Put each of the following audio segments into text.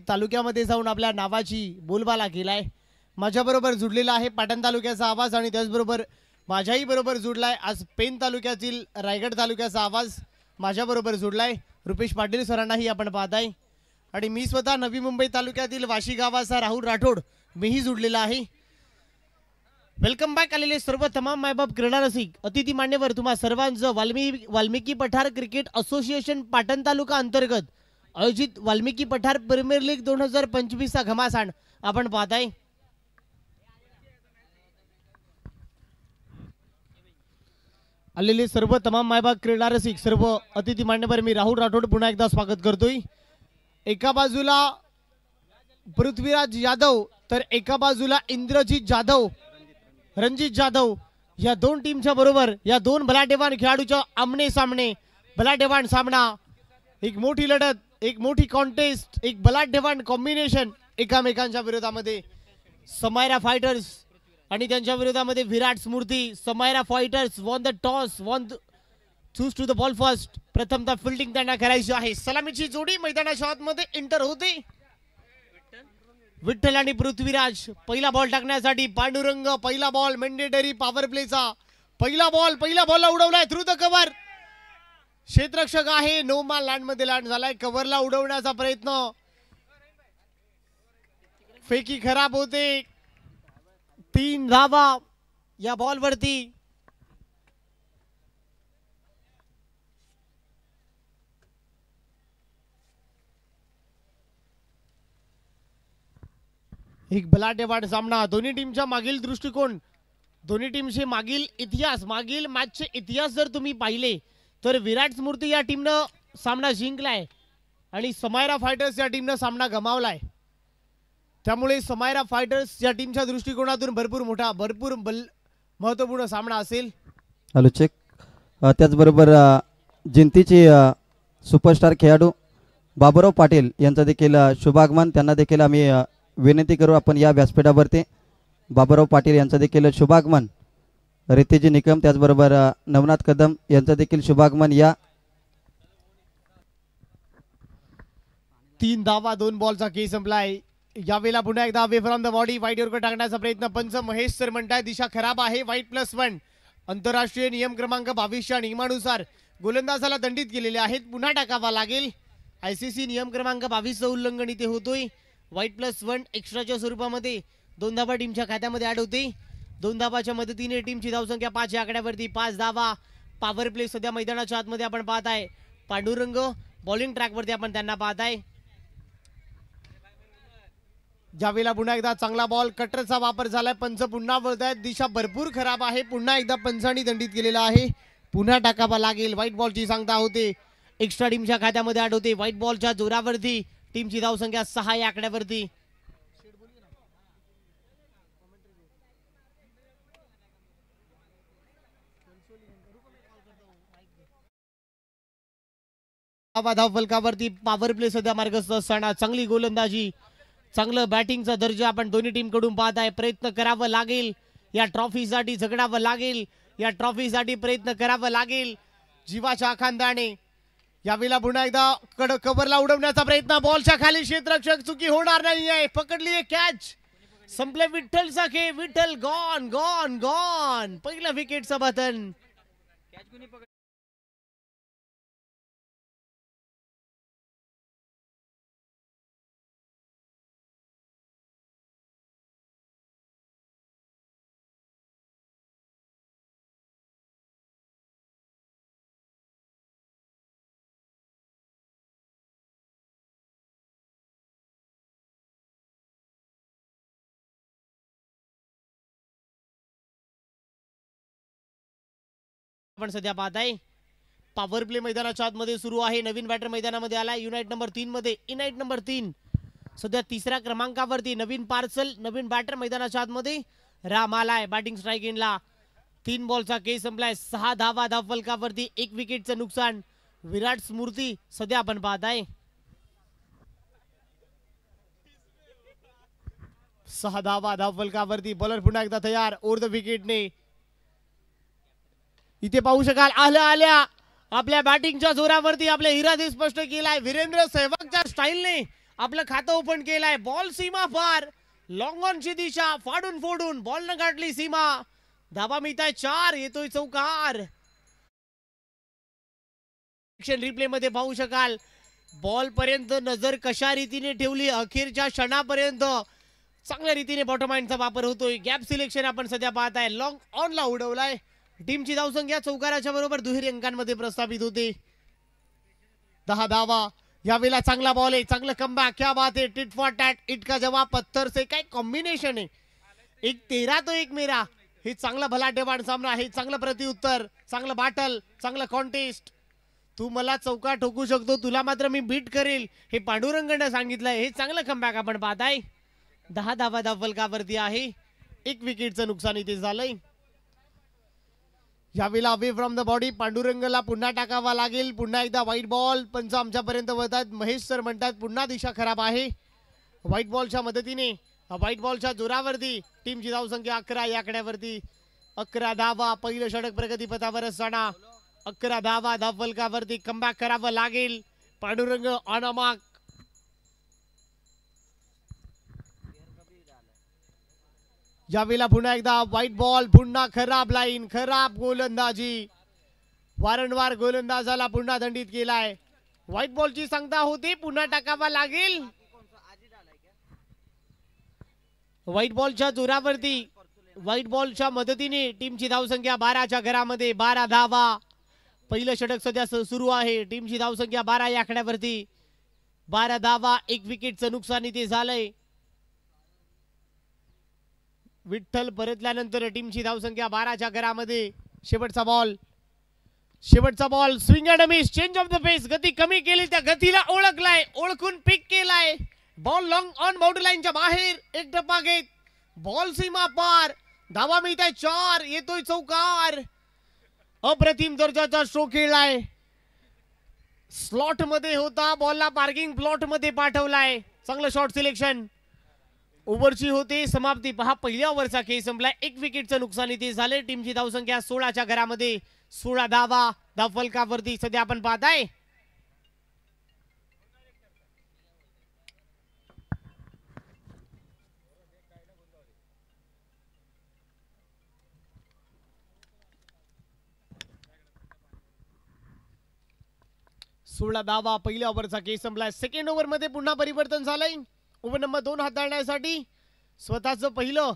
तालुक्यामध्ये जाऊन आपल्या नावाची बोलबाला केलाय। माझ्याबरोबर जुडलेला आहे पाटण तालुक्याचा आवाज आणि त्याचबरोबर माझ्याही बरोबर जुडलाय आज पेन तालुक्यातील रायगड तालुक्याचा आवाज माझ्याबरोबर जुडलाय। रुपेश पाटील सरांनाही आपण पाहताय आणि मी स्वतः नवी मुंबई तालुक्यातील वाशी गावाचा राहुल राठोड मीही जुडलेला आहे। वेलकम बॅक आलेले सर्व तमाम मायबाप क्रीडा रसिक अतिथी मान्यवर तुम्हा सर्वांचं वाल्मिकी पठार क्रिकेट असोसिएशन पाटण तालुका अंतर्गत आयोजित वाल्मिकी पठार प्रीमियर लीग 2025 चा घमासान आपण पाहताय। आलेले सर्व तमाम मायबाप क्रीडा रसिक सर्व अतिथी मान्यवर मी राहुल राठोड पुन्हा एकदा स्वागत करतोय। एका बाजूला पृथ्वीराज यादव तर एका बाजूला इंद्रजीत जाधव रणजित जाधव या दोन टीमच्या बरोबर या दोन बलाढ्यवान खेळाडूच्या आमने सामने बलाढ्यवान सामना एक मोठी लढत एक मोठी कॉन्टेस्ट एक बलाढ्यवान कॉम्बिनेशन एकामेकांच्या विरोधामध्ये समायरा फायटर्स आणि त्यांच्या विरोधामध्ये Virat Smriti. Samaira fighters won the toss choose to the ball first प्रथमतः फिल्डिंग त्यांना करायची आहे। सलामीची जोडी मैदानाच्या आतमध्ये एंटर होते। विठ्ठल आणि पृथ्वीराज पहिला बॉल टाकण्यासाठी पांडुरंग पहिला बॉल मॅन्डेटरी पॉवर प्लेचा पहिला बॉलला उडवलाय थ्रू द कव्हर क्षेत्ररक्षक आहे नो मान लँड मध्ये लँड झालाय। कव्हरला उडवण्याचा प्रयत्न फेकी खराब होते 3 धावा या बॉल वरती। एक बलाढ्यवान सामना दोन्ही टीमच्या मागील दृष्टिकोन दोन्ही टीमचे मागील इतिहास मागील मॅचचे इतिहास जर तुम्ही पाहिले तर विराट स्मृती या टीमनं सामना जिंकलाय आणि समायरा फायटर्स या टीमनं सामना गमावलाय। त्यामुळे समायरा फायटर्स या टीमच्या दृष्टिकोनातून भरपूर महत्त्वपूर्ण सामना असेल। हॅलो चेक त्याचबरोबर जिंतीचे सुपरस्टार खेळाडू बाबुराव पाटील यांचा देखील शुभागमन त्यांना देखील आम्ही विनंती करू आपण या व्यासपीठावरती बाबुराव पाटील यांचा देखील शुभागमन रितेजी निकम त्याचबरोबर नवनाथ कदम यांचा देखील शुभागमन या 3 धावा 2 बॉलचा खेळ संपलाय। यावेळेला पुन्हा एकदा अवे फ्रॉम द बॉडी वाईट वर टाकण्याचा प्रयत्न पंच महेश सर म्हणताय दिशा खराब आहे white+1 आंतरराष्ट्रीय नियम क्रमांक 22 च्या नियमानुसार गोलंदाजाला दंडित केलेले आहेत पुन्हा टाकावा लागेल। आयसीसी नियम क्रमांक 22 चं उल्लंघन इथे होतोय। white+1 एक्स्ट्राच्या स्वरूपामध्ये 2 धावा टीमच्या खात्यामध्ये ऍड होते। 2 धावाच्या मदतीने टीमची धावसंख्या 5 या आकड्यावरती 5 धावा। पॉवर प्ले सध्या मैदानाच्या आतमध्ये आपण पाहताय। पांडुरंग बॉलिंग ट्रॅकवरती आपण त्यांना पाहताय। ज्यावेळेला पुन्हा एकदा चांगला बॉल कटरचा वापर झालाय पंच पुन्हा बोलतायत दिशा भरपूर खराब आहे पुन्हा एकदा पंचांनी दंडित केलेला आहे पुन्हा टाकावा लागेल। व्हाईट बॉलची सांगता होते एक्स्ट्रा टीमच्या खात्यामध्ये ऍड होते। व्हाईट बॉलच्या जोरावरती टीमची धावसंख्या 6 या आकड्यावरती। धाव फलकावरती पॉवर प्ले सध्या मार्गस्थ असताना चांगली गोलंदाजी चांगलं बॅटिंगचा दर्जा आपण दोन्ही टीम कडून पाहताय। प्रयत्न करावा लागेल या ट्रॉफीसाठी झगडावं लागेल या ट्रॉफीसाठी प्रयत्न करावा लागेल जीवाच्या आखांदाने। यावेळेला पुन्हा एकदा कव्हरला उडवण्याचा प्रयत्न बॉलच्या खाली क्षेत्ररक्षक चुकी होणार नाहीये पकडली कॅच संपले विठ्ठलचा खेळ विठ्ठल गॉन गॉन गॉन पहिला विकेटचं बटन। आपण सध्या पाहताय पॉवर प्ले मैदानाच्या आतमध्ये सुरू आहे। नवीन बॅटर मैदानामध्ये आला युनाइट नंबर 3 मध्ये इनाइट नंबर 3 सध्या 3ऱ्या क्रमांकावरती नवीन पार्सल नवीन बॅटर मैदानाच्या आतमध्ये राम आलाय बॅटिंग स्ट्राइक इनला। 3 बॉलचा खेळ संपलाय 6 धावा धाव फलकावरती 1 विकेटचं नुकसान। विराट स्मृती सध्या आपण पाहताय 6 धावा धाव फलकावरती बॉलर पुन्हा एकदा तयार ओव्हर द विकेटने। इथे पाहू शकाल आल्या आपल्या बॅटिंगच्या जोरावरती आपले इरादे स्पष्ट केलाय वीरेंद्र सहवागच्या स्टाईलने आपलं खातं ओपन केलंय. बॉल सीमा पार, लॉंग ऑनची दिशा फाडून फोडून बॉल न गाठली सीमा. धाबा मिळताय 4, येतोय चौकार. रिप्ले मध्ये पाहू शकाल बॉल पर्यंत नजर कशा रीतीने ठेवली, अखेरच्या क्षणापर्यंत चांगल्या रीतीने बॉटम हँडचा वापर होतोय. गॅप सिलेक्शन आपण सध्या पाहताय. लॉंग ऑनला उडवलाय. टीमची धावसंख्या चौकाराच्या बरोबर दुहेरी अंकांमध्ये प्रस्थापित होते. 10 धावा. यावेळेला चांगला बॉल आहे, चांगलं कमबॅक. क्या बात आहे. टिट फॉर टॅट, इट का जवाब पत्थर से. काय कॉम्बिनेशन आहे. एक 13 तो 1 मेरा. हे चांगला भलाटेबाण सामना, हे चांगलं प्रतिउत्तर, चांगलं बाटल, चांगलं कॉन्टेस्ट. तू मला चौका ठोकू शकतो, तुला मात्र मी बीट करेल, हे पांडुरंगने सांगितलंय. हे चांगलं कमबॅक आपण पाहताय. 10 धावा धावफलकावरती आहे. 1 विकेटचं नुकसान इथे झालंय. यावेळेला अवे फ्रॉम द बॉडी पांडुरंगला पुन्हा टाकावा लागेल. पुन्हा एकदा व्हाईट बॉल. पंच आमच्यापर्यंत वळतात. महेश सर म्हणतात पुन्हा दिशा खराब आहे. व्हाईट बॉलच्या मदतीने, व्हाईट बॉलच्या जोरावरती टीमची धावसंख्या 11 या आकड्यावरती. 11 धावा. पहिलं षटक प्रगतीपथावर असताना 11 धावा धावफलकावरती कमबॅक करावं लागेल. Pandurang on a mark. यावेळेला पुन्हा एकदा व्हाईट बॉल. पुन्हा खराब लाईन, खराब गोलंदाजी. वारंवार गोलंदाजाला पुन्हा दंडित केलाय. व्हाईट बॉलची सांगता होती, पुन्हा टाकावा लागेल. व्हाईट बॉलच्या जोरावरती, व्हाईट बॉलच्या मदतीने टीमची धावसंख्या 12च्या घरामध्ये. 12 धावा. पहिलं षटक सध्या सुरू आहे. टीमची धावसंख्या 12 या आकड्यावरती. 12 धावा. 1 विकेटचं नुकसान इथे झालंय. विठ्ठल परतल्यानंतर टीमची धावसंख्या 12च्या घरामध्ये. शेवटचा बॉल, शेवटचा ball. Swing and miss. Change of the pace. गती कमी केली, त्या गतीला ओळखलाय, ओळखून पिक केलाय. बॉल लॉंग ऑन बाउंड्री लाईनच्या बाहेर. एक टप्पा घेत बॉल सीमा पार. धावा मिळताय 4, येतोय चौकार. अप्रतिम दर्जाचा स्ट्रोक खेळलाय. स्लॉट मध्ये होता, बॉलला पार्किंग प्लॉट मध्ये पाठवलाय. चांगलं शॉट सिलेक्शन. ओव्हरची होते समाप्ती. पहा, पहिल्या ओव्हरचा खेळ संपलाय. 1 विकेटचं नुकसान इथे झाले. टीमची धावसंख्या 16च्या घरामध्ये. 16 धावा धावफलकावरती सध्या आपण पाहताय. सोळा धावा. पहिल्या ओव्हरचा खेळ संपलाय. सेकंड ओव्हर मध्ये पुन्हा परिवर्तन झालंय. ओव्हर नंबर 2 हाताळण्यासाठी स्वतःचं पहिलं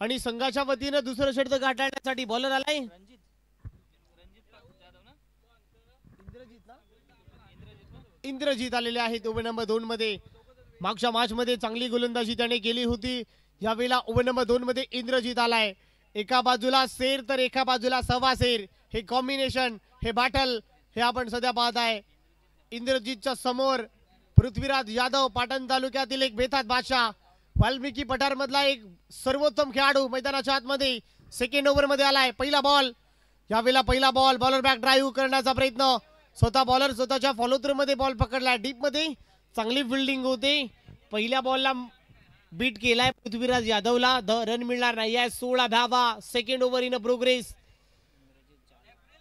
आणि संघाच्या वतीनं दुसरं षटक गाठण्यासाठी बॉलर आलाय. इंद्रजीत आलेले आहेत ओव्हर नंबर 2 मध्ये. मागच्या मॅच मध्ये चांगली गोलंदाजी त्याने केली होती. यावेळेला ओव्हर नंबर 2 मध्ये इंद्रजीत आलाय. एका बाजूला शेर तर एका बाजूला सव्वा शेर. हे कॉम्बिनेशन, हे बॅटल, हे आपण सध्या पाहताय. इंद्रजीतच्या समोर पृथ्वीराज यादव, पाटण तालुक्यातील एक बेतात बादशाह, वाल्मिकी पठार मधला एक सर्वोत्तम खेळाडू मैदानाच्या आतमध्ये. सेकंड ओव्हर मध्ये आलाय. पहिला बॉल. यावेळेला पहिला बॉल. बॉलर बॅक ड्राईव्ह करण्याचा प्रयत्न. स्वतः बॉलर स्वतःच्या फॉलो थ्रू मध्ये बॉल पकडलाय. डीप मध्ये चांगली फिल्डिंग होते. पहिल्या बॉलला बीट केलाय पृथ्वीराज यादवला. रन मिळणार नाही आहे. 16 धावा. Second over in progress.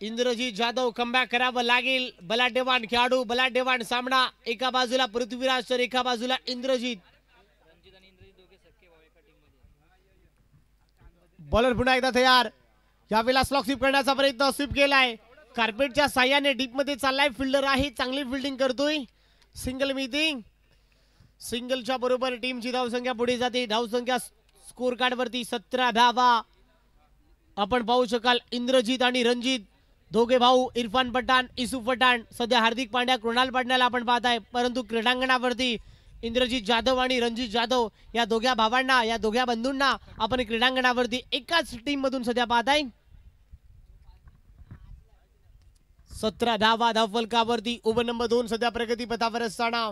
Indrajeet Jadhav comeback करावं लागेल. बलाढ्यवान खेळाडू, बलाढ्यवान सामना. एका बाजूला पृथ्वीराज तर एका बाजूला इंद्रजीत. बॉलर पुन्हा एकदा तयार. यावेळेला स्लॉक स्वीप करण्याचा प्रयत्न. स्वीप केलाय. कार्पेटच्या साह्याने डीप मध्ये चाललाय. फिल्डर आहे, चांगली फिल्डिंग करतोय. Single meeting. सिंगलच्या बरोबर टीमची धावसंख्या पुढे जाते. धावसंख्या स्कोर कार्ड वरती 17 धावा आपण पाहू शकाल. इंद्रजीत आणि रणजित दोघे भाऊ. इरफान पठाण, इसुफ पठाण. सध्या हार्दिक पांड्या, कृणाल पांड्याला आपण पाहताय. परंतु क्रीडांगणावरती इंद्रजीत जाधव आणि रणजित जाधव या दोघ्या भावांना, या दोघ्या बंधूंना आपण क्रीडांगणावरती एकाच टीम मधून सध्या पाहताय. 17 धावा धावफलकावरती. ओव्हर नंबर 2 सध्या प्रगतीपथावर असताना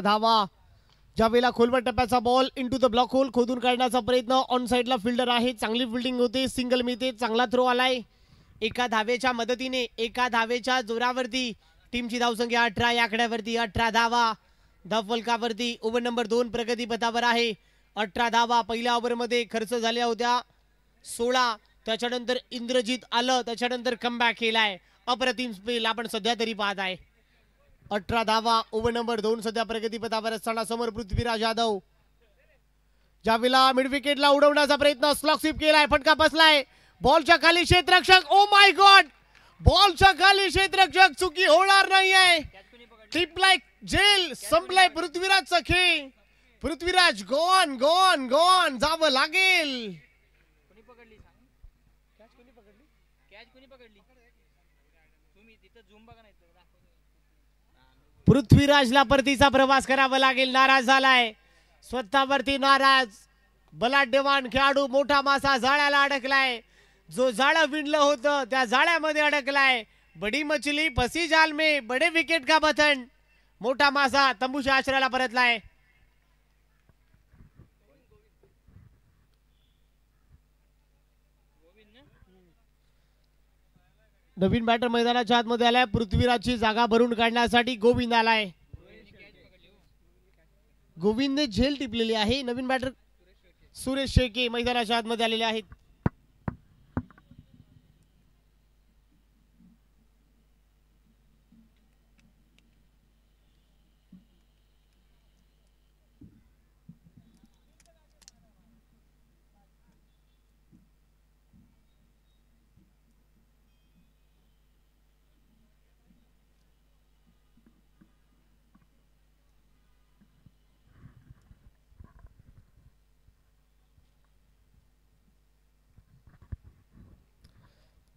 धावा. ज्यावेळेला खोलवर टप्प्याचा ball into the block hole खोदून काढण्याचा प्रयत्न. ऑन साइडला फिल्डर आहे, चांगली फिल्डिंग होते. सिंगल मिळते. चांगला थ्रो आलाय. एका धावेच्या मदतीने, एका धावेच्या जोरावरती टीमची धावसंख्या 18 या आकड्यावरती. 18 धावा. धाव फलकावरती ओव्हर नंबर 2 प्रगती पथावर आहे. 18 धावा पहिल्या ओव्हरमध्ये खर्च झाल्या होत्या 16. त्याच्यानंतर इंद्रजित आलं, त्याच्यानंतर कमबॅक केलाय. अप्रतिम स्पेल आपण सध्या तरी पाहत आहे. 18 धावा ओव्हर नंबर 2 सध्या प्रगती पथावर असताना समोर पृथ्वीराज यादव ज्यावेळेला मिड विकेटला उडवण्याचा प्रयत्न, स्लॉग स्वीप केलाय, फटका बसलाय. बॉलच्या खाली क्षेत्ररक्षक, ओ माय गॉड, बॉलच्या खाली क्षेत्ररक्षक, चुकी होणार नाहीये. टिपलाय जेल, संपलाय पृथ्वीराजचा खेळ. पृथ्वीराज गॉन गॉन गॉन, जावं लागेल. पृथ्वीराजला परतीचा प्रवास करावा लागेल. नाराज झालाय, स्वतःवरती नाराज. बलाढ्यवान खेळाडू, मोठा मासा जाळ्याला अडकलाय. जो जाळं विणलं होतं त्या जाळ्यामध्ये अडकलाय. बडी मछली फसी जाल में, बडे विकेट का बथन. मोठा मासा तंबूच्या आश्रयाला परतलाय. नवीन बॅटर मैदानाच्या आतमध्ये आलाय. पृथ्वीराजची जागा भरून काढण्यासाठी गोविंद आलाय. गोविंदने झेल टिपलेली आहे. नवीन बॅटर सुरेश शेके मैदानाच्या आतमध्ये आलेले आहेत.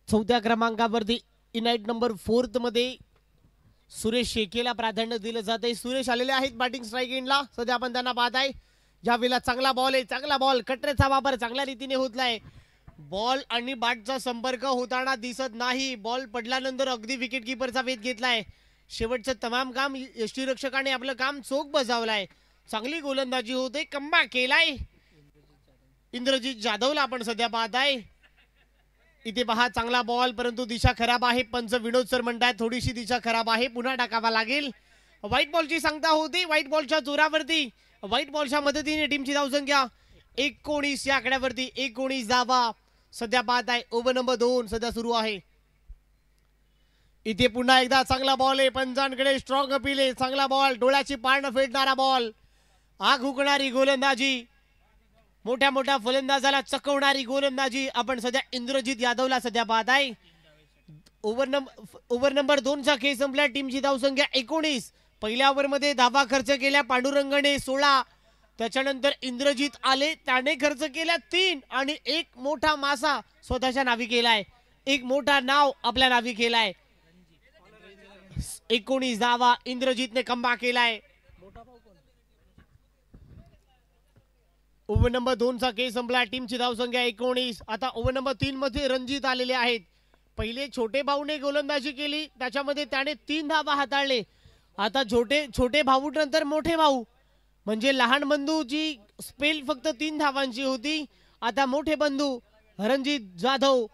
चौथ्या क्रमांकावरती इनाइट नंबर 4 मध्ये सुरेश शेकेला प्राधान्य दिलं जाते. सुरेश आलेले आहेत बॅटिंग स्ट्राईक एंडला. सध्या आपण त्यांना पाहत आहे. ज्या वेळेला चांगला बॉल आहे, चांगला बॉल, कटरेचा वापर चांगल्या रीतीने होतलाय. बॉल आणि बॅटचा संपर्क होताना दिसत नाही. बॉल पडल्यानंतर अगदी विकेट किपरचा वेध घेतलाय. शेवटचं तमाम काम यष्टीरक्षकाने आपलं काम चोख बजावलाय. चांगली गोलंदाजी होते, कमबॅक केलाय. इंद्रजित जाधवला आपण सध्या पाहत आहे. इथे पहा चांगला बॉल, परंतु दिशा खराब आहे. पंच विनोद सर म्हणतात थोडीशी दिशा खराब आहे, पुन्हा टाकावा लागेल. व्हाईट बॉलची सांगता होती. व्हाईट बॉलच्या जोरावरती, व्हाईट बॉलच्या मदतीने टीमची धावसंख्या 19 या आकड्यावरती. 19 धावा सध्या पाहत आहे. ओव्हर नंबर 2 सध्या सुरू आहे. इथे पुन्हा एकदा चांगला बॉल आहे. पंचांकडे स्ट्रॉंग अपील आहे. चांगला बॉल, डोळ्याची पारणं फेडणारा बॉल, आग हुकणारी गोलंदाजी, मोठ्या मोठ्या फलंदाजाला चकवणारी गोलंदाजी आपण सध्या इंद्रजित यादवला सध्या पाहत आहे. ओव्हर नंबर 2 चा खेळ संपला. टीमची धावसंख्या 19. पहिल्या ओव्हरमध्ये धावा खर्च केल्या पांडुरंगने 16. त्याच्यानंतर इंद्रजित आले, त्याने खर्च केल्या 3 आणि एक मोठा मासा स्वतःच्या नावी केलाय. एक मोठा नाव आपल्या नावी केलाय. 19 धावा इंद्रजितने कमबॅक केलाय. ओव्हर नंबर 2 चा खेळ संपला. टीमची धावसंख्या 19. आता ओव्हर नंबर 3 मध्ये रणजित आलेले आहेत. पहिले छोटे भाऊने गोलंदाजी केली, त्याच्यामध्ये त्याने 3 धावा हाताळले. आता छोटे भाऊ नंतर मोठे भाऊ, म्हणजे लहान बंधूची स्पेल फक्त 3 धावांची होती. आता मोठे बंधू Ranjit Jadhav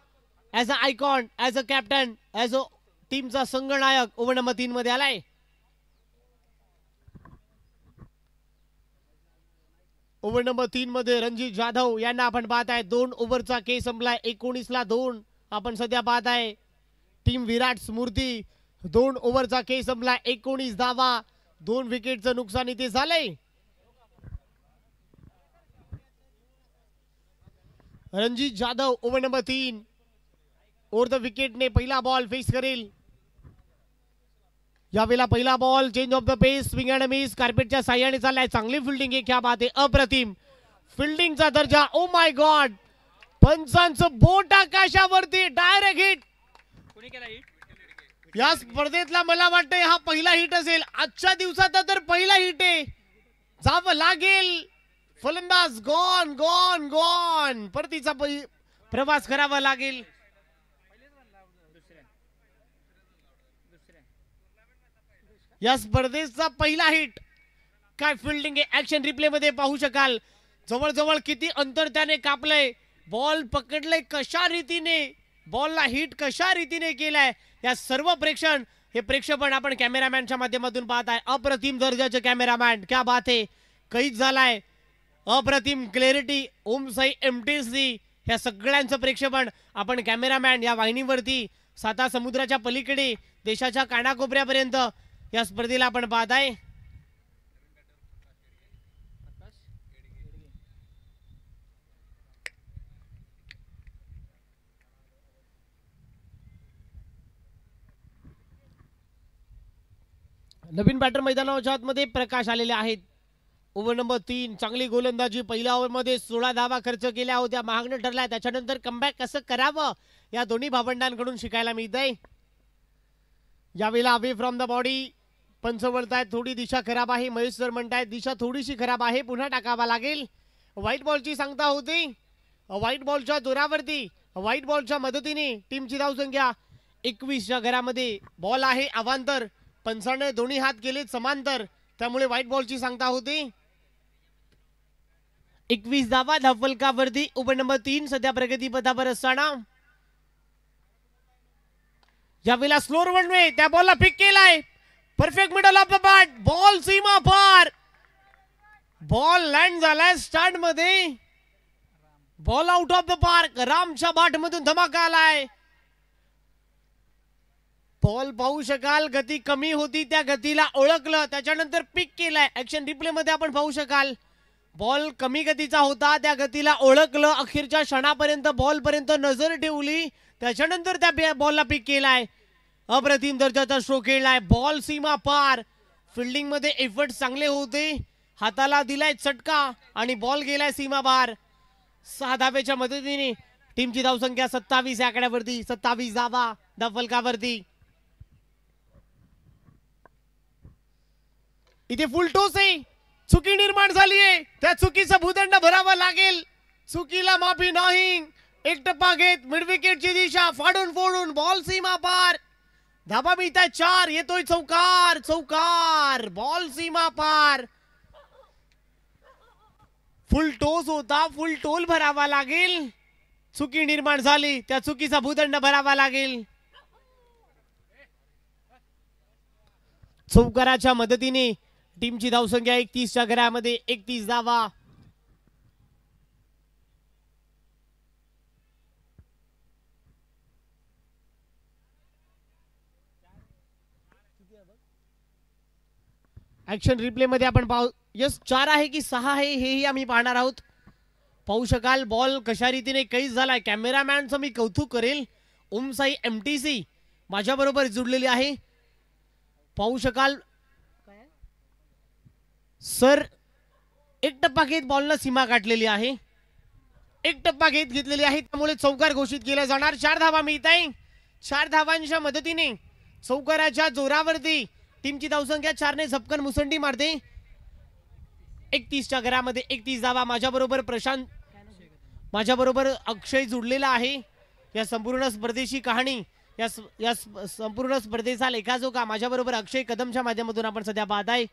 as a icon, as a captain, as a टीमचा संघनायक ओव्हर नंबर 3 मध्ये आलाय. ओव्हर नंबर 3 मध्ये रणजित जाधव यांना आपण पाहत आहे. 2 ओव्हरचा खेळ संपलाय. 19 ला 2 आपण सध्या पाहत आहे. टीम विराट स्मृती 2 ओव्हरचा खेळ संपलाय. 19 धावा, 2 विकेटचं नुकसान इथे झालंय. Ranjit Jadhav over number 3 over the विकेटने पहिला बॉल फेस करेल. यावेळेला पहिला ball change of the pace, swing and miss, कार्पेटच्या साह्याने चाललाय. चांगली फिल्डिंग आहे. क्या बात आहे, अप्रतिम फिल्डिंगचा दर्जा. ओ माय गॉड, पंचांचं बोट आकाशावरती, डायरेक्ट हिट. या स्पर्धेतला मला वाटतंय हा पहिला हिट असेल. आजच्या दिवसाचा तर पहिला हिट आहे. जावं लागेल. फलंदाज गॉन गॉन गॉन, परतीचा प्रवास करावा लागेल. या स्पर्धेचा पहिला हिट. काय फिल्डिंग आहे, ऍक्शन रिप्ले मध्ये पाहू शकाल. जवळजवळ किती अंतर त्याने कापलंय. बॉल पकडलंय कशा रीतीने, बॉलला हिट कशा रीतीने केलाय, या सर्व प्रेक्षण हे प्रक्षेपण आपण कॅमेरामॅनच्या माध्यमातून पाहत आहे. अप्रतिम दर्जाचे कॅमेरामॅन, क्या बात आहे. कैद झालाय, अप्रतिम क्लॅरिटी. ओम साई MTC ह्या सगळ्यांचं प्रेक्षेपण आपण कॅमेरामॅन या वाहिनीवरती साता समुद्राच्या पलीकडे देशाच्या कानाकोपऱ्यापर्यंत या स्पर्धेला आपण पाहत आहे. नवीन बॅटर मैदानाच्या आतमध्ये प्रकाश आलेले आहेत. ओव्हर नंबर 3 चांगली गोलंदाजी. पहिल्या ओव्हरमध्ये 16 धावा खर्च केल्या होत्या, महागणं ठरलाय. त्याच्यानंतर कमबॅक कसं करावं या दोन्ही भावंडांकडून शिकायला मिळतंय. यावेळेला अवे फ्रॉम द बॉडी पंच वळतायत. थोडी दिशा खराब आहे. महेश सर म्हणतायत दिशा थोडीशी खराब आहे, पुन्हा टाकावा लागेल. व्हाईट बॉलची सांगता होती. व्हाईट बॉलच्या जोरावरती, व्हाईट बॉलच्या मदतीने टीमची धावसंख्या 21च्या घरामध्ये. बॉल आहे अवांतर, पंचाने दोन्ही हात केले समांतर, त्यामुळे व्हाईट बॉलची सांगता होती. 21 धावा धावफलकावरती. ओव्हर नंबर 3 सध्या प्रगतीपथावर असताना यावेळेला स्लोअर वनवे, त्या बॉलला पिक केलाय. Perfect middle of the bat, ball सीमा पार. बॉल लँड झालाय स्टँड मध्ये. Ball out of the park. रामच्या बाट मधून धमाका आलाय. बॉल पाहू शकाल, गती कमी होती, त्या गतीला ओळखलं, त्याच्यानंतर पिक केलाय. ऍक्शन रिप्ले मध्ये आपण पाहू शकाल बॉल कमी गतीचा होता, त्या गतीला ओळखलं, अखेरच्या क्षणापर्यंत बॉल पर्यंत नजर ठेवली, त्याच्यानंतर त्या बॉलला पिक केलाय. अप्रतिम दर्जाचा स्ट्रोक खेळलाय. बॉल सीमा पार. फिल्डिंग मध्ये एफर्ट चांगले होते, हाताला दिलाय चटका आणि बॉल गेलाय सीमा पार. 6 धावेच्या मदतीने टीमची धावसंख्या 27 या आकड्यावरती. 27 धावा धावफलकावरती. इथे फुल टॉस आहे. चुकी निर्माण झालीये, त्या चुकीचा भूदंड भरावा लागेल. चुकीला माफी नाही. एक टप्पा घेत मिड विकेटची दिशा फाडून फोडून बॉल सीमा पार. धाबा मिळताय 4. येतोय चौकार. चौकार. बॉल सीमा पार. फुल टॉस होता, फुल टोल भरावा लागेल. चुकी निर्माण झाली, त्या चुकीचा भूदंड भरावा लागेल. चौकाराच्या मदतीने टीमची धावसंख्या 31च्या घरामध्ये. 31 धावा. ऍक्शन रिप्ले मध्ये आपण पाहू. यस 4 आहे की 6 आहे हेही आम्ही पाहणार आहोत. पाहू शकाल बॉल कशा रीतीने कैद झालाय. कॅमेरामॅनचं मी कौतुक करेल. ओम साई MTC माझ्या बरोबर जुडलेली आहे. पाहू शकाल सर एक टप्पा घेत बॉलला सीमा गाठलेली आहे. एक टप्पा घेतलेली आहे, त्यामुळे चौकार घोषित केला जाणार. 4 धावा मिळत आहे. 4 धावांच्या मदतीने चौकाराच्या जोरावरती टीमची धावसंख्या 4ने झपकन मुसंडी मारते. 31च्या घरामध्ये 31 धावा. माझ्या बरोबर प्रशांत, माझ्या बरोबर अक्षय जुडलेला आहे. या संपूर्ण स्पर्धेची कहाणी, या संपूर्ण स्पर्धेचा लेखाजोखा माझ्या बरोबर अक्षय कदमच्या माध्यमातून आपण सध्या पाहत आहे.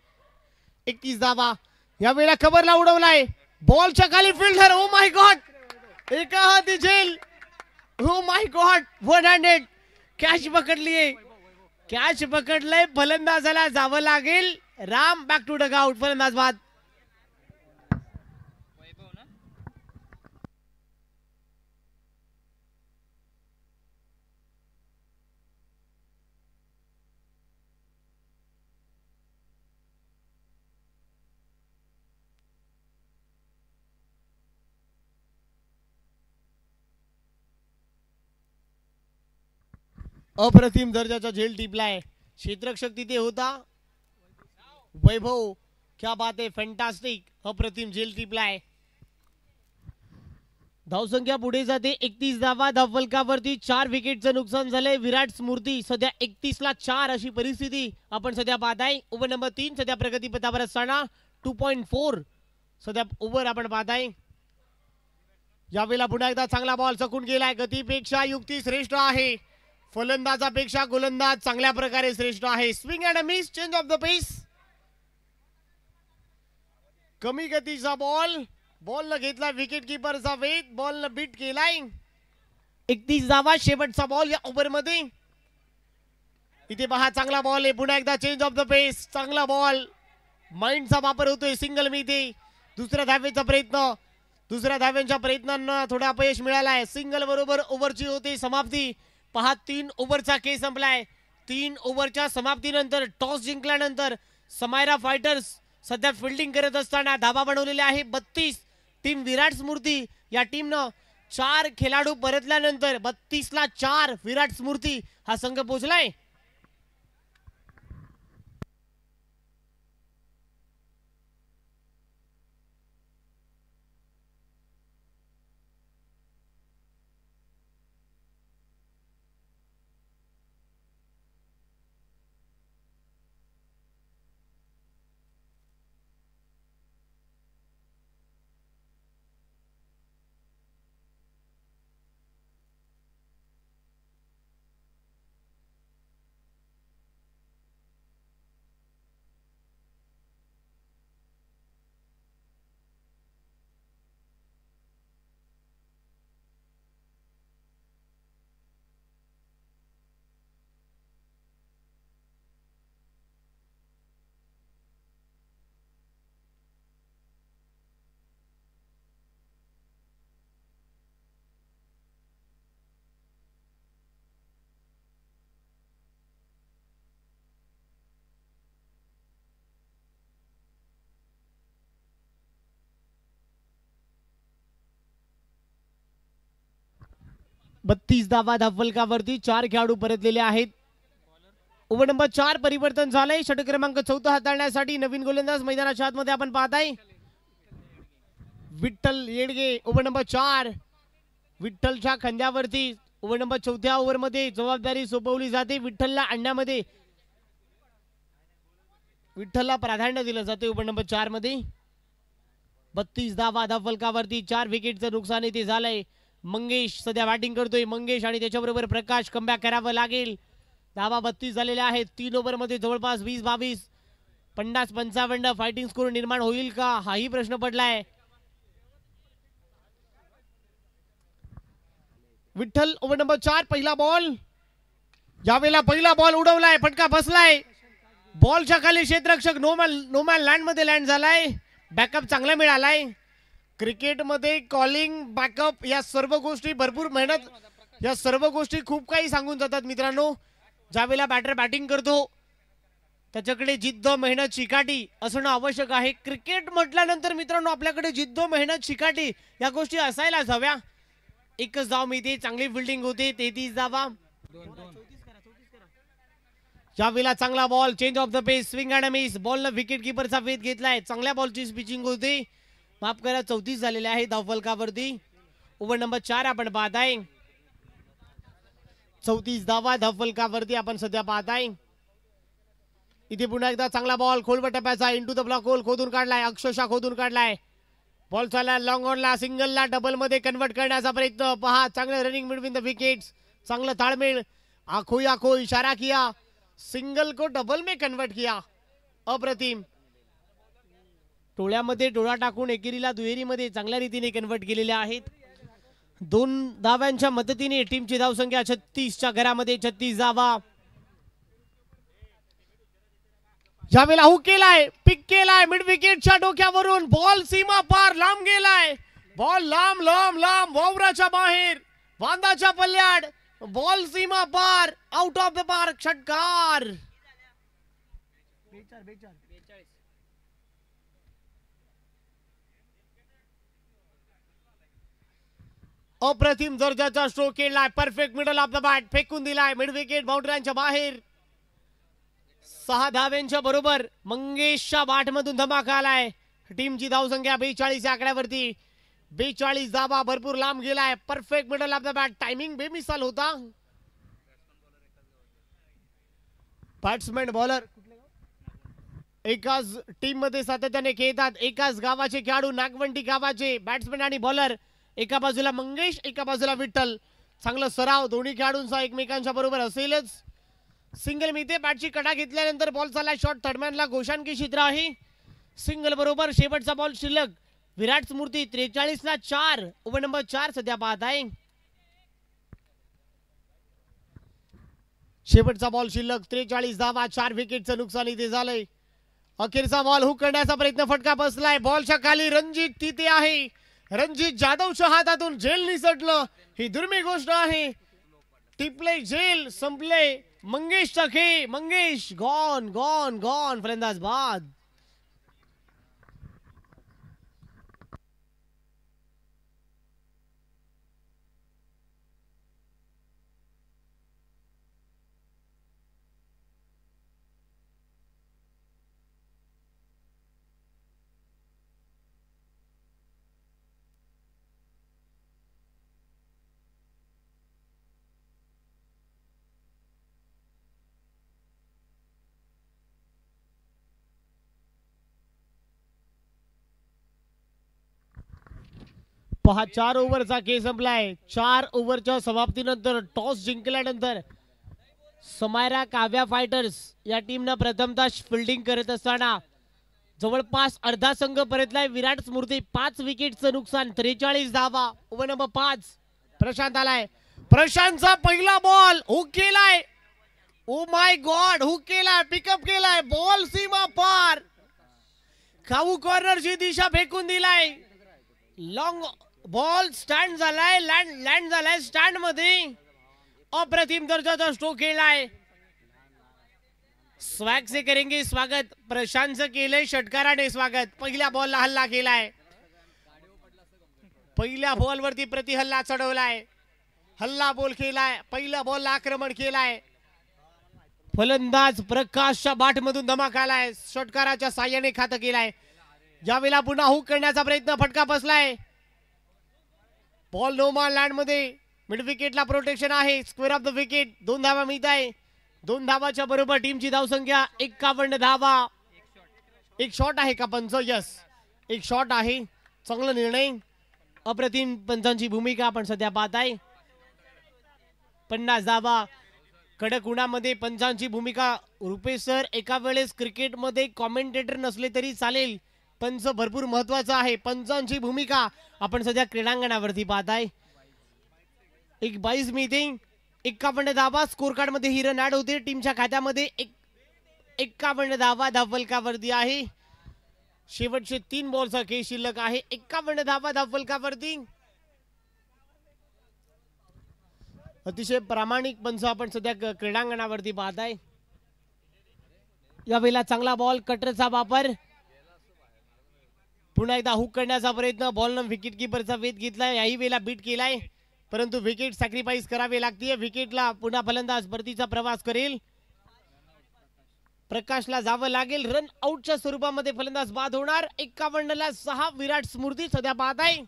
31 धावा. यावेळेला कव्हरला उडवलाय. बॉलच्या खाली फिल्डर. ओ माय गॉड, एका हाती झेल. Oh my god, one handed catch पकडलीये. कॅच पकडलंय. फलंदाजाला जावं लागेल. Ram back to dugout. फलंदाज बाद. अप्रतिम दर्जाचा झेल टिपलाय. क्षेत्ररक्षक तिथे होता वैभव. क्या बात आहे, फॅन्टास्टिक. अप्रतिम झेल टिपलाय. धावसंख्या पुढे जाते. 31 धावा धावफलकावरती. 4 विकेटचं नुकसान झालंय. विराट स्मृती सध्या 31ला 4 अशी परिस्थिती आपण सध्या पाहताय. ओव्हर नंबर 3 सध्या प्रगतीपथावर असताना 2.4 सध्या ओव्हर आपण पाहताय. यावेळेला पुन्हा एकदा चांगला बॉल चकून गेलाय. गतीपेक्षा युक्ती श्रेष्ठ आहे. फलंदाजापेक्षा गोलंदाज चांगल्या प्रकारे श्रेष्ठ आहे. Swing and a miss, change of the pace. कमी गतीचा बॉल. बॉलनं घेतला विकेट किपरचा वेध. बॉलनं बीट केलाय. 31 धावा शेवटचा बॉल या ओव्हर मध्ये. इथे पहा चांगला बॉल आहे, पुन्हा एकदा चेंज ऑफ द पेस, चांगला बॉल, माइंडचा वापर होतोय, सिंगल मिळते. दुसऱ्या धावेचा प्रयत्न, दुसऱ्या धाव्यांच्या प्रयत्नांना थोडा अपयश मिळालाय. सिंगल बरोबर ओव्हरची होते समाप्ती. पहा 3 ओव्हरचा खेळ संपलाय. 3 ओव्हरच्या समाप्तीनंतर टॉस जिंकल्यानंतर समायरा फायटर्स सध्या फिल्डिंग करत असताना धाबा बनवलेले आहे 32. टीम विराट स्मृती या टीमनं 4 खेळाडू परतल्यानंतर 32ला 4 विराट स्मृती हा संघ पोहोचलाय. बत्तीस धावा धावफलकावरती 4 खेळाडू परतलेले आहेत. ओव्हर नंबर 4 परिवर्तन झालंय. षटक क्रमांक 14 हाताळण्यासाठी नवीन गोलंदाज मैदानाच्या आतमध्ये आपण पाहताय. विठ्ठल येडगे ओव्हर नंबर 4, विठ्ठलच्या खांद्यावरती ओव्हर नंबर 4थ्या ओव्हर मध्ये जबाबदारी सोपवली जाते. विठ्ठलला आणण्यामध्ये विठ्ठलला प्राधान्य दिलं जाते. ओव्हर नंबर 4 मध्ये 32 धावा धावफलकावरती 4 विकेटचं नुकसान इथे झालंय. मंगेश सध्या बॅटिंग करतोय. मंगेश आणि त्याच्याबरोबर प्रकाश कमबॅक करावं लागेल. धावा 32 झालेल्या आहेत. 3 ओव्हर मध्ये जवळपास 20-22 50-55 फायटिंग स्कोर निर्माण होईल का हाही प्रश्न पडलाय. विठ्ठल ओव्हर नंबर 4 पहिला बॉल. यावेळेला पहिला बॉल उडवलाय, फटका बसलाय. बॉलच्या खाली क्षेत्ररक्षक नोमॅन लँड मध्ये लँड झालाय. बॅकअप चांगला मिळालाय. क्रिकेटमध्ये कॉलिंग, बॅकअप या सर्व गोष्टी भरपूर मेहनत, या सर्व गोष्टी खूप काही सांगून जातात मित्रांनो. ज्यावेळेला बॅटर बॅटिंग करतो त्याच्याकडे जिद्द, मेहनत, चिकाटी असणं आवश्यक आहे. क्रिकेट म्हटल्यानंतर मित्रांनो आपल्याकडे जिद्द, मेहनत, चिकाटी या गोष्टी असायलाच हव्या. एकच धाव मिळते, चांगली फिल्डिंग होते. 33 धावा. यावेळेला चांगला ball, change of the pace, swing and miss. बॉलनं विकेट किपरचा वेध घेतलाय. चांगल्या बॉलची पिचिंग होते. माफ करा 34 झालेले आहे धावफलकावरती. ओव्हर नंबर 4 आपण पाहताय. 34 धावा धावफलकावरती आपण सध्या पाहताय. इथे पुन्हा एकदा चांगला बॉल, खोलवर टप्प्याचा, इंटू द ब्लॉक होल खोदून काढलाय, अक्षरशः खोदून काढलाय. बॉल चालला लॉंग ऑनला, सिंगलला डबल मध्ये कन्वर्ट करण्याचा प्रयत्न. पहा चांगलं रनिंग बिटवीन द विकेट्स, चांगलं ताळमेळ. आखो आखो इशारा किया, सिंगल को डबल में कन्वर्ट किया. अप्रतिम. टोळ्यामध्ये टोळा टाकून एकेरीला दुहेरीमध्ये चांगल्या रीतीने कन्वर्ट केलेले आहेत. 2 धाव्यांच्या मदतीने टीमची धावसंख्या 36च्या घरामध्ये 36 धावा. यावेळेला हुक केलाय, पिक केलाय मिड विकेटच्या डोक्यावरून. बॉल सीमा पार लांब गेलाय. बॉल लांब लांब लांब वावराच्या बाहेर, बांधाच्या पल्ल्याड. बॉल सीमा पार, आउट ऑफ द पार्क. षटकार. अप्रतिम दर्जाचा स्ट्रोक केलाय. Perfect middle of the bat फेकून दिलाय मिड विकेट बाउंड्रीच्या बाहेर. 6 धाव्यांच्या बरोबर मंगेशच्या बॅट मधून धमाका आलाय. टीमची धावसंख्या 42 या आकड्यावरती. 42 धावा, भरपूर लांब गेलाय. Perfect middle of the bat, timing बेमिसाल होता. बॅट्समॅन बॉलर एकाच टीम मध्ये सातत्याने खेळतात. एकाच गावाचे खेळाडू, नागवंटी गावाचे बॅट्समॅन आणि बॉलर. एका बाजूला मंगेश, एका बाजूला विठ्ठल. चांगला सराव दोन्ही खेळाडूंचा एकमेकांच्या बरोबर असेलच. सिंगल मिळते. बॅटची कडा घेतल्यानंतर बॉल चालला शॉट. थर्डमॅनला गोशांकी क्षेत्र आहे. सिंगल बरोबर शेवटचा बॉल शिल्लक. विराट स्मृती 43ला 4. ओव्हर नंबर 4 सध्या पाहत आहे. शेवटचा बॉल शिल्लक 43 धावा 4 विकेटचं नुकसान इथे झालंय. अखेरचा बॉल हुक करण्याचा प्रयत्न, फटका बसलाय. बॉलच्या खाली रणजित तिथे आहे. रणजित जाधवच्या हातातून झेल निसटलं, ही दुर्मिळ गोष्ट आहे. टिपले झेल, संपले. Mangesh Chakhe, Mangesh gone gone gone, फलंदाज बाद. पहा 4 ओव्हरचा खेळ संपलाय. 4 ओव्हरच्या समाप्तीनंतर टॉस जिंकल्यानंतर समायरा काव्या फायटर्स या टीमनं प्रथमतः फिल्डिंग करत असताना जवळपास अर्धा संघ परतलाय. विराट स्मृती 5 विकेटचं नुकसान, 43 धावा. ओव्हर नंबर 5 प्रशांत आलाय. प्रशांतचा पहिला बॉल हुक केलाय. ओ माय गॉड, हुक केलाय, पिकअप केलाय. बॉल सीमा पार, खाऊ कॉर्नरची दिशा फेकून दिलाय. लॉंग बॉल स्टँड झालाय, लँड झालाय स्टँड मध्ये. अप्रतिम दर्जाचा स्ट्रोक खेळलाय. स्वॅग से करेंगे स्वागत. प्रशांतचं केलंय षटकाराने स्वागत. पहिल्या बॉलला हल्ला केलाय. पहिल्या बॉलवरती प्रतिहल्ला चढवलाय. हल्ला बॉल केलाय. पहिल्या बॉलला आक्रमण केलाय. फलंदाज प्रकाशच्या बाटमधून धमाका आलाय. षटकाराच्या साह्याने खातं केलाय. यावेळेला पुन्हा हुक करण्याचा प्रयत्न, फटका बसलाय. बॉल नोमान लँड मध्ये. मिड विकेटला प्रोटेक्शन आहे. Square of the wicket. 2 धावा मिळत आहे. 2 धावाच्या बरोबर टीमची धावसंख्या 51 धावा. एक शॉट आहे का पंच? यस, एक शॉट आहे. चांगला निर्णय. अप्रतिम पंचांची भूमिका आपण सध्या पाहत आहे. 50 धावा. कडक उन्हामध्ये पंचांची भूमिका. रुपेश सर, एका वेळेस क्रिकेटमध्ये कॉमेंटेटर नसले तरी चालेल, पंच भरपूर महत्वाचा आहे. पंचांची भूमिका आपण सध्या क्रीडांगणावरती पाहत आहे. एक 22 मीटिंग, 51 धावा. स्कोर कार्ड मध्ये ही रन ऍड होते. टीमच्या खात्यामध्ये 51 धावा धावफलकावरती आहे. शेवटचे 3 बॉलचा खेळ शिल्लक आहे. 51 धावा धावफलकावरती. अतिशय प्रामाणिक पंच आपण सध्या क्रीडांगणावरती पाहत आहे. यावेळेला चांगला बॉल, कटरचा वापर. पुन्हा एकदा हुक करण्याचा प्रयत्न. बॉलनं विकेट किपरचा वेध घेतलाय. याही वेळेला बीट केलाय, परंतु विकेट सॅक्रिफाईस करावी लागते. विकेटला पुन्हा फलंदाज परतीचा प्रवास करेल. प्रकाशला जावं लागेल. रन आउटच्या स्वरूपामध्ये फलंदाज बाद होणार. 51ला 6 विराट स्मृती सध्या पाहत आहे.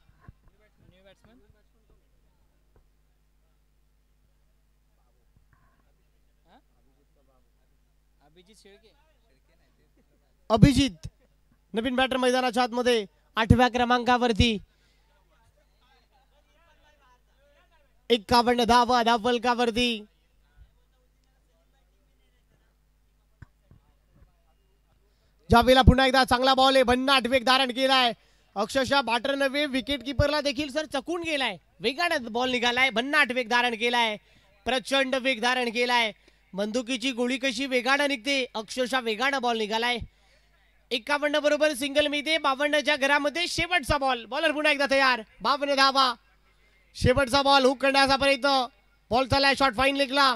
अभिजित नवीन बॅटर मैदानाच्या आतमध्ये 8व्या क्रमांकावरती. 51 धावा धावफलकावरती. ज्यावेळेला पुन्हा एकदा चांगला बॉल आहे. भन्नाट वेग धारण केलाय. अक्षरशः बॅटर नव्हे, विकेट किपरला देखील सर चकून गेलाय. वेगाने बॉल निघालाय. भन्नाट वेग धारण केलाय. प्रचंड वेग धारण केलाय. बंदुकीची गोळी कशी वेगाने निघते, अक्षरशः वेगाने बॉल निघालाय. 51 बरोबर सिंगल मिळते. 52च्या घरामध्ये शेवटचा बॉल. बॉलर पुन्हा एकदा तयार. 52 धावा. शेवटचा बॉल हुक करण्याचा प्रयत्न. बॉल चाललाय, शॉट फाईन लेगला.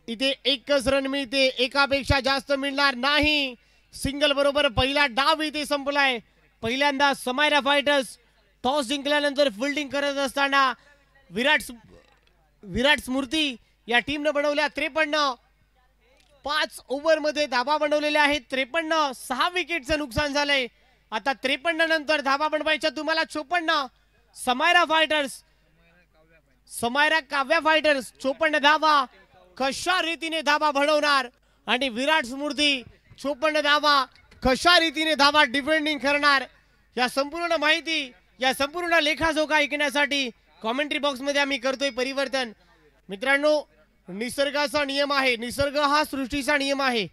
इथे एकच रन मिळते, एकापेक्षा जास्त मिळणार नाही. सिंगल बरोबर पहिला डाव इथे संपलाय. पहिल्यांदा समायरा फायटर्स टॉस जिंकल्यानंतर फिल्डिंग करत असताना विराट स्मृती या टीमने बनवल्या 53. 5 ओव्हर मध्ये धावा बनवलेल्या आहेत 53. 6 विकेटचं नुकसान झालंय. आता 53 नंतर धावा बनवायच्या तुम्हाला 54. समायरा काव्या फायटर्स 54 धावा. कशा रीतीने धावा बनवणार आणि विराट स्मृती 54 धावा कशा रीतीने धावा डिफेंडिंग करणार, या संपूर्ण माहिती, या संपूर्ण लेखाजोखा ऐकण्यासाठी कॉमेंट्री बॉक्स मध्ये आम्ही करतोय परिवर्तन. मित्रांनो, निसर्गाचा नियम आहे. निसर्ग हा सृष्टीचा नियम आहे.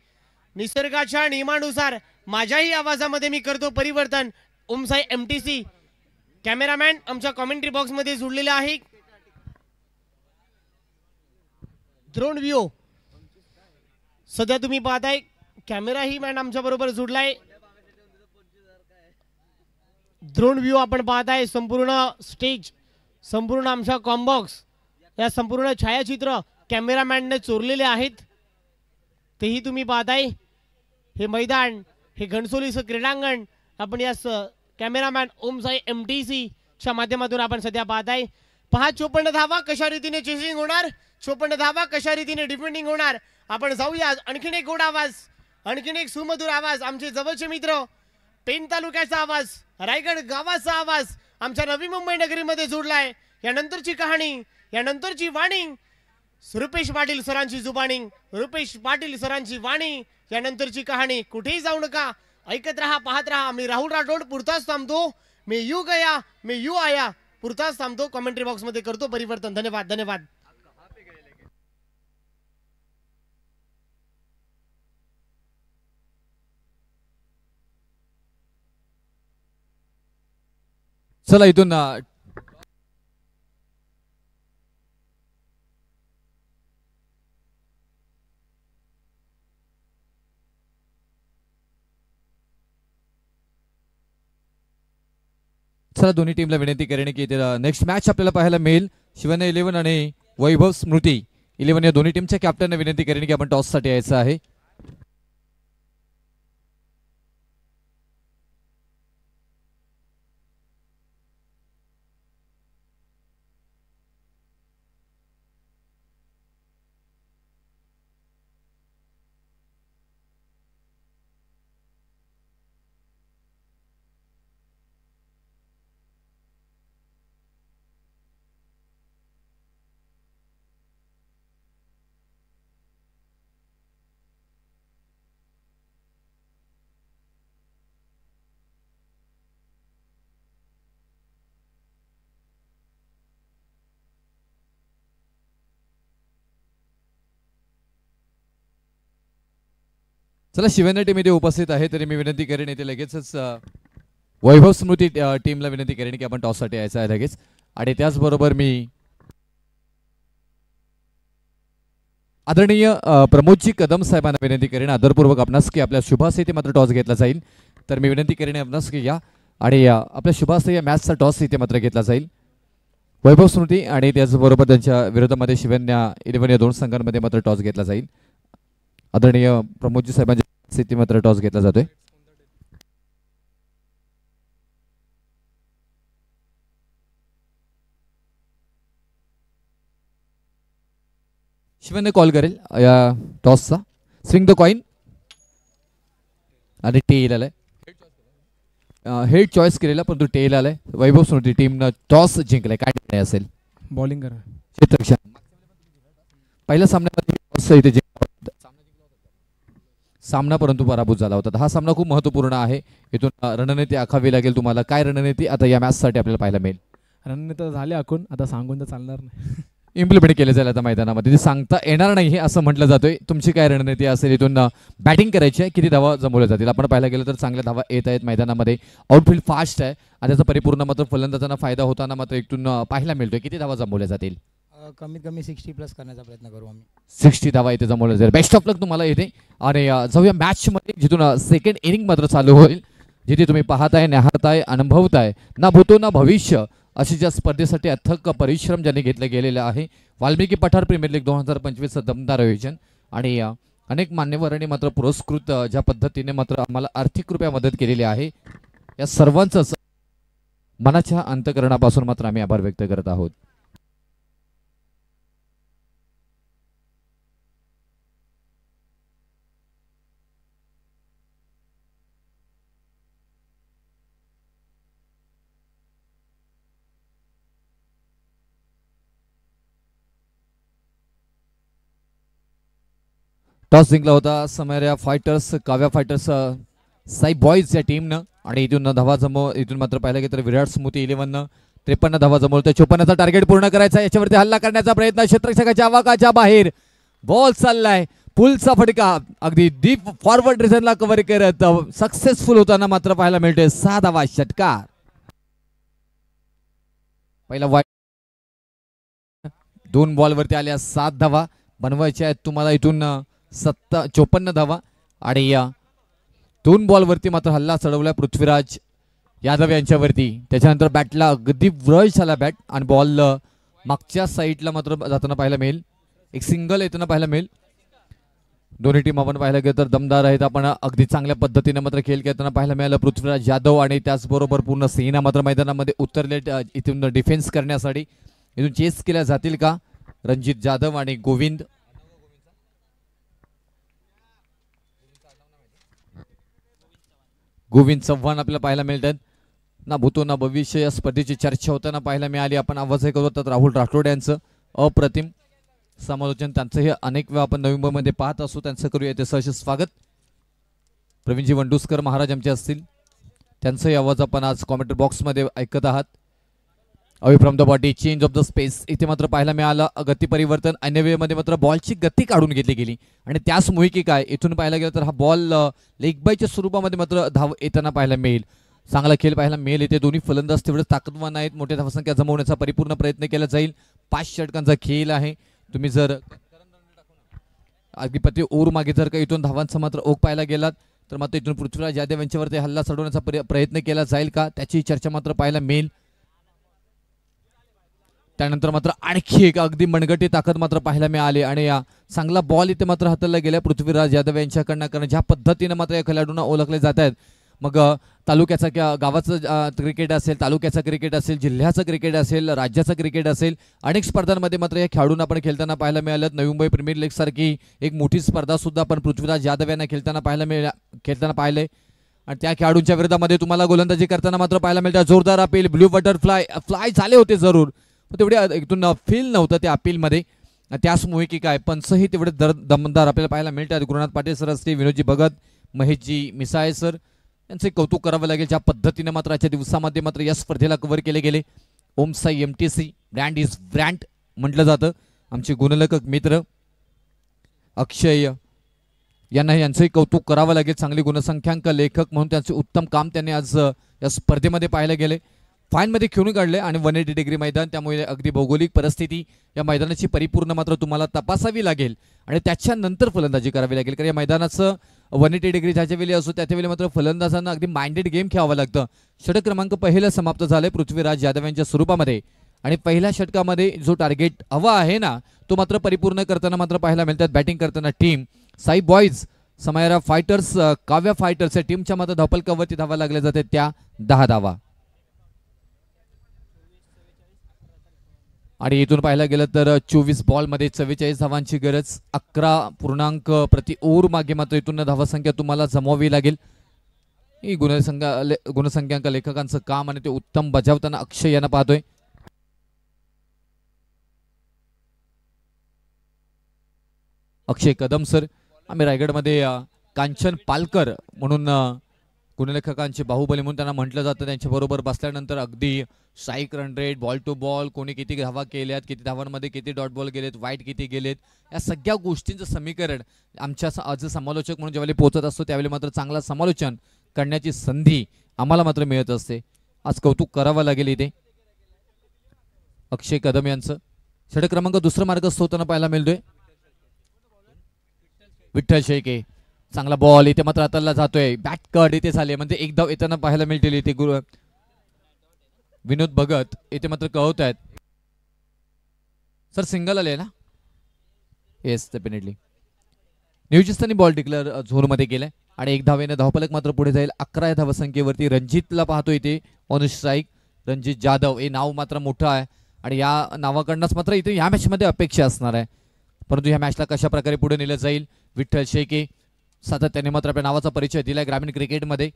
निसर्गाच्या नियमानुसार माझ्याही आवाजामध्ये मी करतो परिवर्तन. ओमसाई MTC कॅमेरामॅन आमच्या कॉमेंट्री बॉक्स मध्ये जोडलेला आहे. ड्रोन व्ह्यू सध्या तुम्ही पाहताय कॅमेरा ही मॅन आमच्या बरोबर जोडलाय. ड्रोन व्ह्यू आपण पाहताय. संपूर्ण स्टेज, संपूर्ण आमच्या कॉम्बॉक्स, या संपूर्ण छायाचित्र कॅमेरामॅनने चोरलेले आहेत. तेही तुम्ही पाहताय. हे मैदान, हे घणसोलीचं क्रीडांगण आपण या कॅमेरामॅन ओम साई MTC च्या माध्यमातून आपण सध्या पाहताय. पहा 54 धावा कशा रीतीने चेसिंग होणार, 54 धावा कशा रीतीने डिफेंडिंग होणार. आपण जाऊया. आणखीन एक गोड आवाज, आणखीन एक सुमधुर आवाज, आमचे जवळचे मित्र पेन तालुक्याचा आवाज, रायगड गावाचा आवाज आमच्या नवी मुंबई नगरीमध्ये जोडलाय. यानंतरची कहाणी, यानंतरची वाणी रुपेश पाटील सरांची जुबानी, रुपेश पाटील सरांची वाणी. यानंतरची कहाणी. कुठेही जाऊ नका, ऐकत राहा, पाहत राहा. मी राहुल राठोड पुरताच थांबतो. Me you Gaya, me you आया, पुरताच थांबतो. कमेंट्री बॉक्स मध्ये करतो परिवर्तन. धन्यवाद, धन्यवाद. चला इथून चला दोन्ही टीमला विनंती करणे की नेक्स्ट मॅच आपल्याला पाहायला मिळेल. शिवने 11 आणि वैभव स्मृती 11 या दोन्ही टीमच्या कॅप्टनने विनंती करणे की आपण टॉस साठी यायचं आहे. चला शिवने टीम इथे उपस्थित आहे, तरी मी विनंती करेन इथे लगेचच वैभव स्मृती टीमला विनंती करेन की आपण टॉस साठी यायचं आहे लगेच. आणि त्याचबरोबर मी आदरणीय प्रमोदजी कदम साहेबांना विनंती करेन आदरपूर्वक आपणास की आपल्या शुभास इथे मात्र टॉस घेतला जाईल. तर मी विनंती करेन आपणास की या आणि आपल्या शुभास या मॅचचा टॉस इथे मात्र घेतला जाईल. वैभव स्मृती आणि त्याचबरोबर त्यांच्या विरोधामध्ये शिवन्या 11 या दोन संघांमध्ये मात्र टॉस घेतला जाईल. आदरणीय प्रमोदजी साहेबांच्या स्थिती मात्र टॉस घेतला जातोय. शिवन्य कॉल करेल या टॉसचा. स्विंग द कॉइन आणि टेल आलाय. हेड चॉईस केलेला परंतु टेल आलाय. वैभव स्मृती टीमनं टॉस जिंकलाय. काय निर्णय असेल? बॉलिंग करा. क्षेत्ररक्षण पहिल्या सामन्यामध्ये सामना परंतु पराभूत झाला होता. हा सामना खूप महत्वपूर्ण आहे. इथून रणनीती आखावी लागेल तुम्हाला. काय रणनीती आता या मॅच साठी आपल्याला पाहायला मिळेल? रणनीती झाले आखून, आता सांगून तर चालणार नाही. इम्प्लिमेंट केले जाईल आता मैदानामध्ये. ते सांगता येणार नाही हे असं म्हटलं जातोय. तुमची काय रणनीती असेल? इथून बॅटिंग करायची आहे, किती धावा जमवल्या जातील? आपण पाहायला गेलं तर चांगल्या धावा येत आहेत मैदानामध्ये. आउटफील्ड फास्ट आहे आणि त्याचा परिपूर्ण मात्र फलंदाजांना फायदा होताना मात्र इथून पाहायला मिळतोय. किती धावा जमवल्या जातील? कमीत कमी 60+ करण्याचा प्रयत्न करू आम्ही. 60 धावा इथे जमवल्या जाईल. बेस्ट ऑफ लक तुम्हाला इथे. आणि जाऊया मॅच मध्ये, जिथून सेकंड इनिंग मात्र चालू होईल. जिथे तुम्ही पाहताय, न्याहाळताय, अनुभवताय, ना भूतो ना भविष्य अशी ज्या स्पर्धेसाठी अथक परिश्रम ज्यांनी घेतले गेलेले आहे. वाल्मिकी पठार प्रीमियर लीग 2025 दमदार आयोजन आणि अनेक मान्यवरांनी मात्र पुरस्कृत ज्या पद्धतीने मात्र आम्हाला आर्थिकरूपया मदत केलेली आहे, या सर्वांचंच मनाच्या अंतकरणापासून मात्र आम्ही आभार व्यक्त करत आहोत. टॉस जिंकला होता Samaira fighters, Kavya fighters, Sai boys या टीमनं. आणि इथून धावा इथून मात्र पाहिलं गेलं तर विराट स्मृती 11 53 धावा जमवतोय. 54चा टार्गेट पूर्ण करायचा. याच्यावरती हल्ला करण्याचा प्रयत्न, क्षेत्ररक्षकाच्या आवाकाच्या बाहेर बॉल चाललाय. पुलचा फटका अगदी डीप फॉरवर्ड रिझनला कव्हर करत सक्सेसफुल होताना मात्र पाहायला मिळतोय. 6 धावा षटकार. पहिला वाईट 2 बॉल वरती आल्या 7 धावा बनवायच्या आहेत तुम्हाला. इथून 54 धावा आणि या 2 बॉलवरती मात्र हल्ला चढवला पृथ्वीराज यादव यांच्यावरती. त्याच्यानंतर बॅटला अगदी व्रश झाला बॅट आणि बॉल मागच्या साईडला मात्र जाताना पाहायला मिळेल. एक सिंगल येताना पाहायला मिळेल. दोन्ही टीम आपण पाहायला गेलं तर दमदार आहेत. आपण अगदी चांगल्या पद्धतीने मात्र खेळ खेळताना पाहायला मिळालं. पृथ्वीराज यादव आणि त्याचबरोबर पूर्ण सेना मात्र मैदानामध्ये उतरले इथून डिफेन्स करण्यासाठी. इथून चेस केल्या जातील का रणजित जाधव आणि गोविंद. गोविंद चव्हाण आपल्याला पाहायला मिळतात. ना भूतो ना भविष्य या स्पर्धेची चर्चा होताना पाहायला मिळाली. आपण आवाज ऐकत होतात राहुल राठोड यांचं अप्रतिम समालोचन. त्यांचंही अनेक वेळा आपण नवी मुंबईमध्ये पाहत असू. त्यांचं करूया ते सहर्ष स्वागत. प्रवीणजी वंडुस्कर महाराज आमचे असतील. त्यांचाही आवाज आपण आज कॉमेंट्री बॉक्समध्ये ऐकत आहात. Away from the body change of the space इथे मात्र पाहायला मिळालं. गती परिवर्तन अन्य वेळेमध्ये मात्र बॉलची गती काढून घेतली गेली आणि त्याच मुळे की काय इथून पाहायला गेलं तर हा बॉल लेग बायच्या स्वरूपामध्ये मात्र धाव येताना पाहायला मिळेल. चांगला खेळ पाहायला मिळेल. इथे दोन्ही फलंदाज तेवढे ताकदवान आहेत. मोठ्या धावसंख्या जमवण्याचा परिपूर्ण प्रयत्न केला जाईल. 5 षटकांचा खेळ आहे. तुम्ही जर आधिपत्य ओर मागे जर का इथून धावांचा मात्र ओघ पाहायला गेलात तर मात्र इथून पृथ्वीराज यादव यांच्यावरती हल्ला चढवण्याचा प्रयत्न केला जाईल का त्याची चर्चा मात्र पाहायला मिळेल. त्यानंतर मात्र आणखी एक अगदी मनगटी ताकद मात्र पाहायला मिळाली आणि या चांगला बॉल इथे मात्र हाताळला गेला पृथ्वीराज यादव यांच्याकडनं. कारण ज्या पद्धतीने मात्र या खेळाडूंना ओळखले जात आहेत. मग तालुक्याचा किंवा गावाचं क्रिकेट असेल, तालुक्याचं क्रिकेट असेल, जिल्ह्याचं क्रिकेट असेल, राज्याचं क्रिकेट असेल, अनेक स्पर्धांमध्ये मात्र या खेळाडूंना आपण खेळताना पाहायला मिळालं. नवी मुंबई प्रीमियर लीग सारखी एक मोठी स्पर्धा सुद्धा आपण पृथ्वीराज यादव यांना खेळताना पाहिले आणि त्या खेळाडूंच्या विरोधामध्ये तुम्हाला गोलंदाजी करताना मात्र पाहायला मिळतं. जोरदार अपील, ब्ल्यू बटरफ्लाय फ्लाय झाले होते जरूर, तेवढे इथून फील नव्हतं त्या अपीलमध्ये. त्याचमुळे की काय पंचही तेवढे दमदार आपल्याला पाहायला मिळतात. गुरुनाथ पाटील सर असतील, विनोदजी भगत, महेशजी मिसाळे सर यांचे कौतुक करावं लागेल. ज्या पद्धतीने मात्र आजच्या दिवसामध्ये मात्र या स्पर्धेला कव्हर केले गेले. Om Sai MTC brand is brand म्हटलं जातं. आमचे गुणलेखक मित्र अक्षय यांचंही कौतुक करावं लागेल. चांगली गुणसंख्याक लेखक म्हणून त्यांचे उत्तम काम त्यांनी आज या स्पर्धेमध्ये पाहायला गेले. फाईनमध्ये खेळून काढले आणि 180 डिग्री मैदान, त्यामुळे अगदी भौगोलिक परिस्थिती या मैदानाची परिपूर्ण मात्र तुम्हाला तपासावी लागेल आणि त्याच्यानंतर फलंदाजी करावी लागेल. कारण या मैदानाचं 180 डिग्री ज्याच्या वेळी असो त्याच्या वेळी मात्र फलंदाजांना अगदी माइंडेड गेम खेळावं लागतं. षटक क्रमांक पहिलं समाप्त झालंय पृथ्वीराज यादव यांच्या स्वरूपामध्ये आणि पहिल्या षटकामध्ये जो टार्गेट हवा आहे ना तो मात्र परिपूर्ण करताना मात्र पाहायला मिळतात. बॅटिंग करताना team Sai boys, Samaira fighters, Kavya fighters या टीमच्या मात्र धावपलकावरती धावा लागल्या जाते त्या 10 धावा. आणि इथून पाहायला गेलं तर 24 बॉलमध्ये 44 धावांची गरज. 11 पूर्णांक प्रति ओव्हर मागे मात्र इथून धावसंख्या तुम्हाला जमवावी लागेल. ही गुणसंख्याक लेखकांचं काम आणि ते उत्तम बजावताना अक्षय यांना पाहतोय. अक्षय कदम सर, आम्ही रायगडमध्ये कांचन पालकर म्हणून गुणलेखकांचे बाहुबली म्हणून त्यांना म्हटलं जातं. त्यांच्याबरोबर बसल्यानंतर अगदी strike run rate, ball to ball, कोणी किती धावा केल्यात, किती धावांमध्ये किती डॉट बॉल गेलेत, वाईट किती गेलेत, या सगळ्या गोष्टींचं समीकरण आमच्या आज समालोचक म्हणून ज्यावेळी पोहोचत असतो त्यावेळी मात्र चांगला समालोचन करण्याची संधी आम्हाला मात्र मिळत असते. आज कौतुक करावं लागेल इथे अक्षय कदम यांचं. षटक क्रमांक दुसरा मार्गस्थ होताना पाहायला मिळतोय विठ्ठल शेळके. चांगला बॉल इथे मात्र हाताला जातोय. बॅट कट इथे झाले म्हणजे एक धाव येताना पाहायला मिळतील इथे. विनोद भगत इथे मात्र कळवत आहेत सर सिंगल आले ना. Yes definitely. न्यूजिस्तानी बॉल डिक्लेअर झोनमध्ये केलाय आणि एक धावेने धावफलक मात्र पुढे जाईल. 11 धावसंख्येवरती रणजितला पाहतो इथे ऑन स्ट्राईक. रणजित जाधव हे नाव मात्र मोठं आहे आणि या नावाकडनंच मात्र इथे या मॅचमध्ये अपेक्षा असणार आहे. परंतु ह्या मॅचला कशा प्रकारे पुढे नेलं जाईल. विठ्ठल शेळके सातत्याने मात्र आपल्या नावाचा परिचय दिलाय ग्रामीण क्रिकेटमध्ये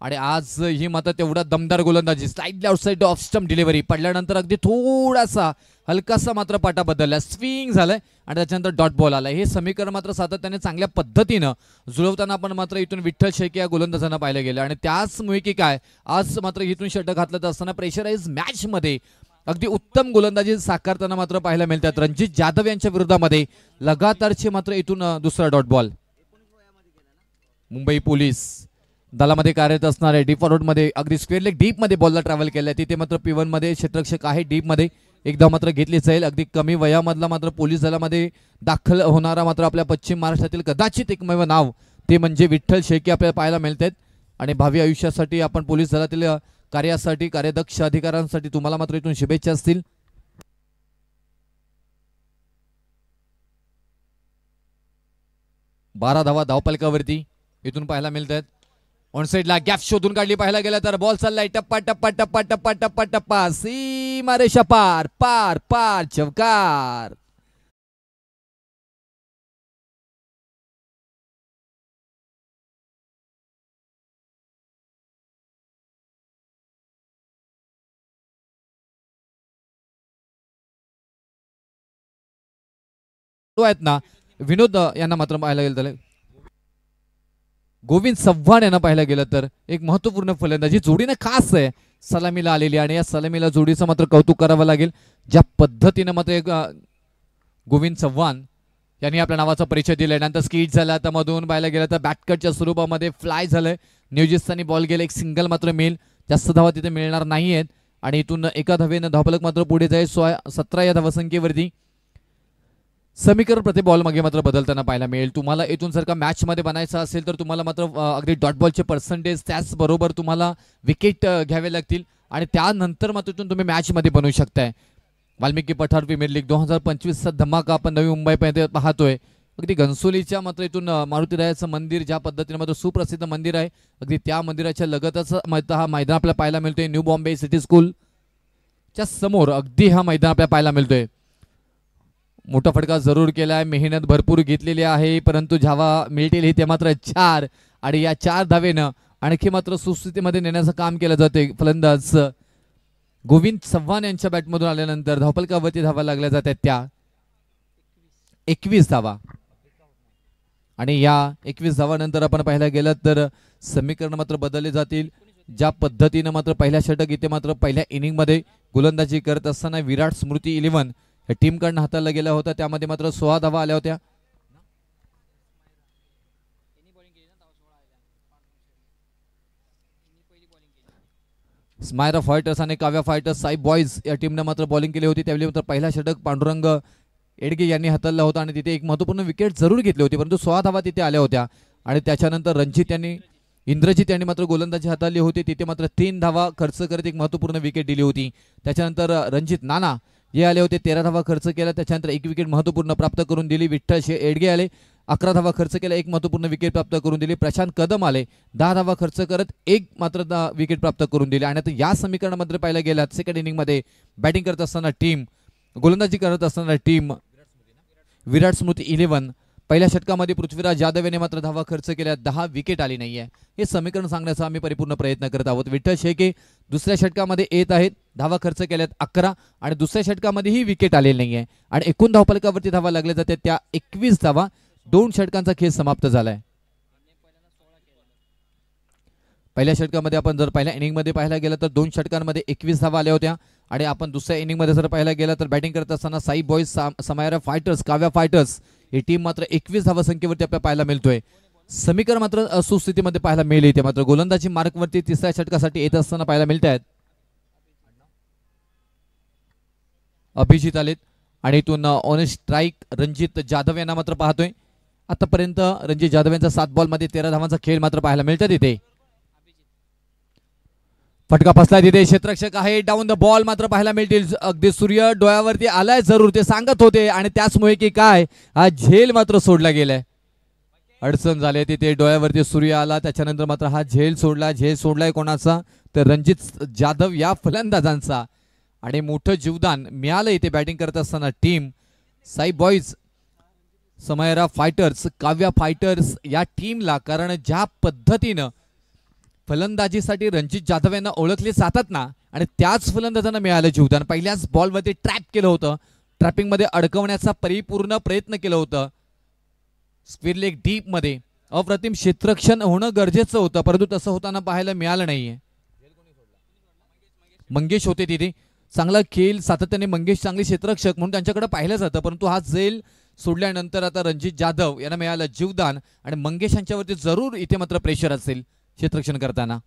आणि आज ही मात्र तेवढा दमदार गोलंदाजी. Slightly outside off stump delivery पडल्यानंतर अगदी थोडासा हलकासा मात्र पाटा बदलला, स्विंग झालाय आणि त्याच्यानंतर डॉट बॉल आलाय. हे समीकरण मात्र सातत्याने चांगल्या पद्धतीनं जुळवताना आपण मात्र इथून विठ्ठल शेळके या गोलंदाजांना पाहिलं गेलं आणि त्याचमुळे की काय आज मात्र इथून षटक घातलं असताना प्रेशराइज मॅच मध्ये अगदी उत्तम गोलंदाजी साकारताना मात्र पाहायला मिळतात. रणजित जाधव यांच्या विरोधामध्ये लगातारचे मात्र इथून दुसरा डॉट बॉल. मुंबई पोलीस दलामध्ये कार्यरत असणारे डीप फॉरवर्ड मध्ये अगदी स्क्वेअर लेग डीप मध्ये बॉलला ट्रॅव्हल केलाय. तिथे मात्र P1 मध्ये क्षेत्ररक्षक आहे डीप मध्ये एक धाव मात्र घेतली जाईल. अगदी कमी वयामधला मात्र पोलीस दलामध्ये दाखल होणारा मात्र आपल्या पश्चिम महाराष्ट्रातील कदाचित एकमेव नाव ते म्हणजे विठ्ठल शेळके आपल्याला पाहायला मिळत आहेत. आणि भावी आयुष्यासाठी आपण पोलीस दलातील कार्यासाठी कार्यदक्ष अधिकाऱ्यांसाठी तुम्हाला मात्र इथून शुभेच्छा असतील. बारा धावा धावपलकावरती इथून पाहायला मिळत आहेत. ऑन साइडला गॅप शोधून काढली पाहायला गेला तर बॉल चाललाय टप्पा टप्पा टप्पा टप्पा टप्पा टप्पा सीमा रेषा पार पार पार चौकार. आहेत ना विनोद यांना मात्र पाहायला गेलं तर गोविंद चव्हाण यांना पाहायला गेलं तर एक महत्वपूर्ण फलंदाजी जोडीने खास आहे सलामीला आलेली आणि या सलामीला जोडीचं मात्र कौतुक करावं लागेल. ज्या पद्धतीनं मात्र एक गोविंद चव्हाण यांनी आपल्या नावाचा परिचय दिलाय. नंतर स्कीट झाला तर मधून पाहायला गेलं तर बॅटकटच्या स्वरूपामध्ये फ्लाय झालंय. नियोजित बॉल गेला एक सिंगल मात्र मिळेल. जास्त धावा तिथे मिळणार नाहीयेत आणि इथून एका धावेनं धावफलक मात्र पुढे जाईल 17 या धावसंख्येवरती. समीकरण प्रति बॉल मागे मात्र बदलताना पाहायला मिळेल. तुम्हाला इथून जर का मॅच मध्ये बनायचं असेल तर तुम्हाला मात्र अगदी डॉट बॉलचे पर्सेंटेज त्याचबरोबर तुम्हाला विकेट घ्यावे लागतील आणि त्यानंतर मात्र इथून तुम्ही मॅच मध्ये बनवू शकताय. वाल्मिकी पठार प्रीमियर लीग 2025चा धमाका आपण नवी मुंबईमध्ये पाहतोय. अगदी घनसोलीच्या मात्र इथून मारुतीरायाचं मंदिर ज्या पद्धतीने मात्र सुप्रसिद्ध मंदिर आहे अगदी त्या मंदिराच्या लगतच हा मैदान आपल्याला पाहायला मिळतोय. न्यू बॉम्बे सिटी स्कूलच्या समोर अगदी हा मैदान आपल्याला पाहायला मिळतोय. मोठा फटका जरूर केलाय. मेहनत भरपूर घेतलेली आहे परंतु धावा मिळतील ते मात्र 4 आणि या 4 धावेनं आणखी मात्र सुस्थितीमध्ये नेण्याचं काम केलं जाते. फलंदाज गोविंद चव्हाण यांच्या बॅटमधून आल्यानंतर धावपलकावरती धावा लागल्या जातात त्या 21 धावा आणि या 21 धावानंतर आपण पाहायला गेलं तर समीकरण मात्र बदलले जातील. ज्या पद्धतीनं मात्र पहिल्या षटक इथे मात्र पहिल्या इनिंगमध्ये गोलंदाजी करत असताना विराट स्मृती 11 या टीमकडनं हाताळला गेला होता. त्यामध्ये मात्र 16 धावा आल्या होत्या. स्मायरा फायटर्स आणि काव्या फायटर्स साई बॉयज या टीमने मात्र बॉलिंग केली होती. त्यावेळी मात्र पहिला षटक पांडुरंग एडगे यांनी हाताळला होता आणि तिथे एक महत्त्वपूर्ण विकेट जरूर घेतली होती परंतु 16 धावा तिथे आल्या होत्या. आणि त्याच्यानंतर इंद्रजित यांनी मात्र गोलंदाजी हाताळली होती. तिथे मात्र 3 धावा खर्च करत एक महत्त्वपूर्ण विकेट दिली होती. त्याच्यानंतर रणजित नाना हे आले होते 13 धावा खर्च केला. त्याच्यानंतर एक विकेट महत्त्वपूर्ण प्राप्त करून दिली. विठ्ठल एडगे आले 11 धावा खर्च केला एक महत्त्वपूर्ण विकेट प्राप्त करून दिली. प्रशांत कदम आले 10 धावा खर्च करत एक मात्र विकेट प्राप्त करून दिली. आणि आता या समीकरणामध्ये पाहायला गेला सेकंड इनिंगमध्ये बॅटिंग करत असताना टीम गोलंदाजी करत असताना टीम विराट स्मृती 11 पहिल्या षटकामध्ये पृथ्वीराज यादव याने मात्र धावा खर्च केल्या 10 विकेट आली नाहीये. हे समीकरण सांगण्याचा आम्ही परिपूर्ण प्रयत्न करत आहोत. विठ्ठल शेळके दुसऱ्या षटकामध्ये येत आहेत धावा खर्च केल्यात 11 आणि दुसऱ्या षटकामध्येही विकेट आलेली नाहीये आणि एकूण धावफलकावरती धावा लागल्या जातात त्या 21 धावा. 2 षटकांचा खेळ समाप्त झालाय. पहिल्या षटकामध्ये आपण जर पहिल्या इनिंगमध्ये पाहायला गेलं तर 2 षटकांमध्ये 21 धावा आल्या होत्या आणि आपण दुसऱ्या इनिंगमध्ये जर पाहायला गेलं तर बॅटिंग करत असताना Sai boys Samaira fighters Kavya fighters ही टीम मात्र 21 धावा संख्येवरती आपल्याला पाहायला मिळतोय. समीकरण मात्र सुस्थितीमध्ये पाहायला मिळेल. इथे मात्र गोलंदाजी मार्कवरती तिसऱ्या षटकासाठी येत असताना पाहायला मिळत आहेत. अभिजित आलेत आणि इथून ऑन स्ट्राईक रणजित जाधव यांना मात्र पाहतोय. आतापर्यंत रणजित जाधव यांचा 7 बॉलमध्ये 13 धावांचा खेळ मात्र पाहायला मिळतात. इथे फटका फसला तिथे क्षेत्ररक्षक आहे डाऊन द बॉल मात्र पाहायला मिळतील. अगदी सूर्य डोळ्यावरती आलाय जरूर ते सांगत होते आणि त्याचमुळे की काय हा झेल मात्र सोडला गेलाय. अडचण झाली तिथे डोळ्यावरती सूर्य आला त्याच्यानंतर मात्र हा झेल सोडलाय कोणाचा तर रणजित जाधव या फलंदाजांचा आणि मोठं जीवदान मिळालं इथे बॅटिंग करत असताना team Sai boys Samaira fighters Kavya fighters या टीमला. कारण ज्या पद्धतीनं फलंदाजीसाठी रणजित जाधव यांना ओळखले जातात ना आणि त्याच फलंदाजांना मिळालं जीवदान. पहिल्याच बॉलवरती ट्रॅप केलं होतं. ट्रॅपिंगमध्ये अडकवण्याचा परिपूर्ण प्रयत्न केलं होतं. स्क्वेअर लेग डीप मध्ये अप्रतिम क्षेत्ररक्षण होणं गरजेचं होतं परंतु तसं होताना पाहायला मिळालं नाहीये. मंगेश होते तिथे चांगला खेळ सातत्याने मंगेश चांगले क्षेत्ररक्षक म्हणून त्यांच्याकडे पाहिलं जातं परंतु हा झेल सोडल्यानंतर आता रणजित जाधव यांना मिळालं जीवदान आणि मंगेश यांच्यावरती जरूर इथे मात्र प्रेशर असेल क्षेत्ररक्षण करताना.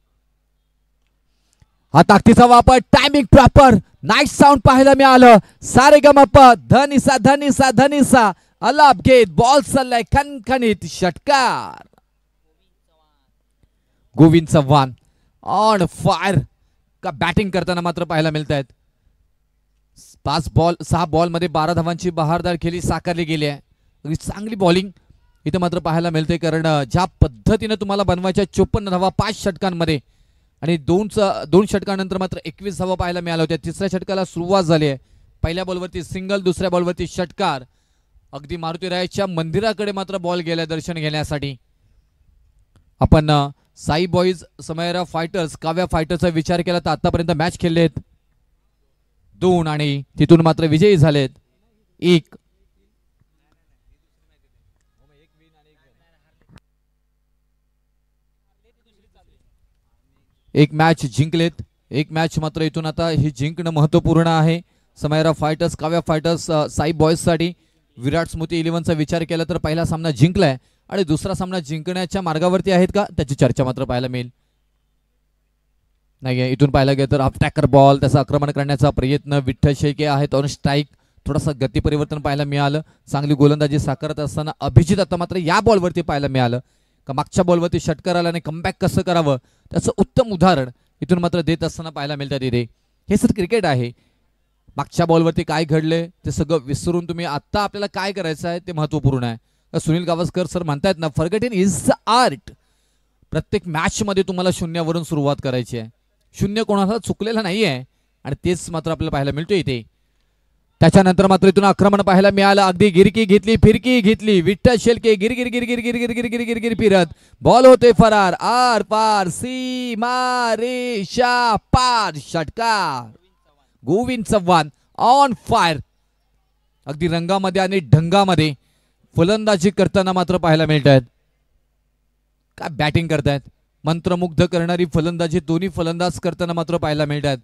हा ताकदीचा वापर, टायमिंग प्रॉपर, नाईट साऊंड पाहायला मिळालं. सारेगमप धनिसा धनिसा धनिसा अलाप घेत बॉल चाललाय खणखणीत षटकार. गोविंद चव्हाण ऑन फायर का बॅटिंग करताना मात्र पाहायला मिळत आहेत. 6 बॉल मध्ये 12 धावांची बहारदार खेळी साकारली गेली आहे. अगदी चांगली बॉलिंग इथं मात्र पाहायला मिळते, कारण ज्या पद्धतीने तुम्हाला बनवायच्या 54 धावा 5 षटकांमध्ये आणि दोन षटकानंतर मात्र 21 धावा पाहायला मिळाल्या होत्या. तिसऱ्या षटकाला सुरुवात झाली आहे. पहिल्या बॉलवरती सिंगल, दुसऱ्या बॉलवरती षटकार. अगदी मारुती रायाच्या मंदिराकडे मात्र बॉल गेला दर्शन घेण्यासाठी. आपण साई बॉईज, समयरा फायटर्स, काव्या फायटर्सचा विचार केला तर आतापर्यंत मॅच खेळलेत 2 आणि तिथून मात्र विजयी झालेत 1. एक मॅच जिंकलेत, एक मॅच मात्र इथून आता ही जिंकणं महत्वपूर्ण आहे. Samaira fighters, Kavya fighters, Sai boys साठी. विराट स्मृती 11चा विचार केला तर पहिला सामना जिंकलाय आणि दुसरा सामना जिंकण्याच्या मार्गावरती आहेत का त्याची चर्चा मात्र पाहायला मिळेल. नाही इथून पाहायला गेलं तर अटॅकर बॉल, त्याचं आक्रमण करण्याचा प्रयत्न. विठ्ठल शेळके आहेत ऑन स्ट्राईक. थोडासा गती परिवर्तन पाहायला मिळालं. चांगली गोलंदाजी साकारत असताना अभिजित आता मात्र या बॉलवरती पाहायला मिळालं का मागच्या बॉलवरती षटकार आला आणि कमबॅक कसं करावं त्याचं उत्तम उदाहरण इथून मात्र देत असताना पाहायला मिळतात इथे. हे सर क्रिकेट आहे. मागच्या बॉलवरती काय घडले ते सगळं विसरून तुम्ही आता आपल्याला काय करायचं आहे ते महत्वपूर्ण आहे. सुनील गावस्कर सर म्हणतायत ना, फॉरगेटिंग इज द आर्ट. प्रत्येक मॅच मध्ये तुम्हाला शून्यावरून सुरुवात करायची आहे. शून्य कोणाला चुकलेला नाहीये आणि तेच मात्र आपल्याला पाहायला मिळतो इथे. त्याच्यानंतर मात्र इथून आक्रमण पाहायला मिळालं. अगदी गिरकी घेतली, फिरकी घेतली. विठ्ठल शेळके गिर गिर गिर गिर गिर गिर गिर गिर गिर गिर फिरत बॉल होते फरार. आर पार सीमा रेषा पार षटकार. Govind Chavan on fire. अगदी रंगामध्ये आणि ढंगामध्ये फलंदाजी करताना मात्र पाहायला मिळत आहेत. काय बॅटिंग करतायत. मंत्रमुग्ध करणारी फलंदाजी दोन्ही फलंदाज करताना मात्र पाहायला मिळतात.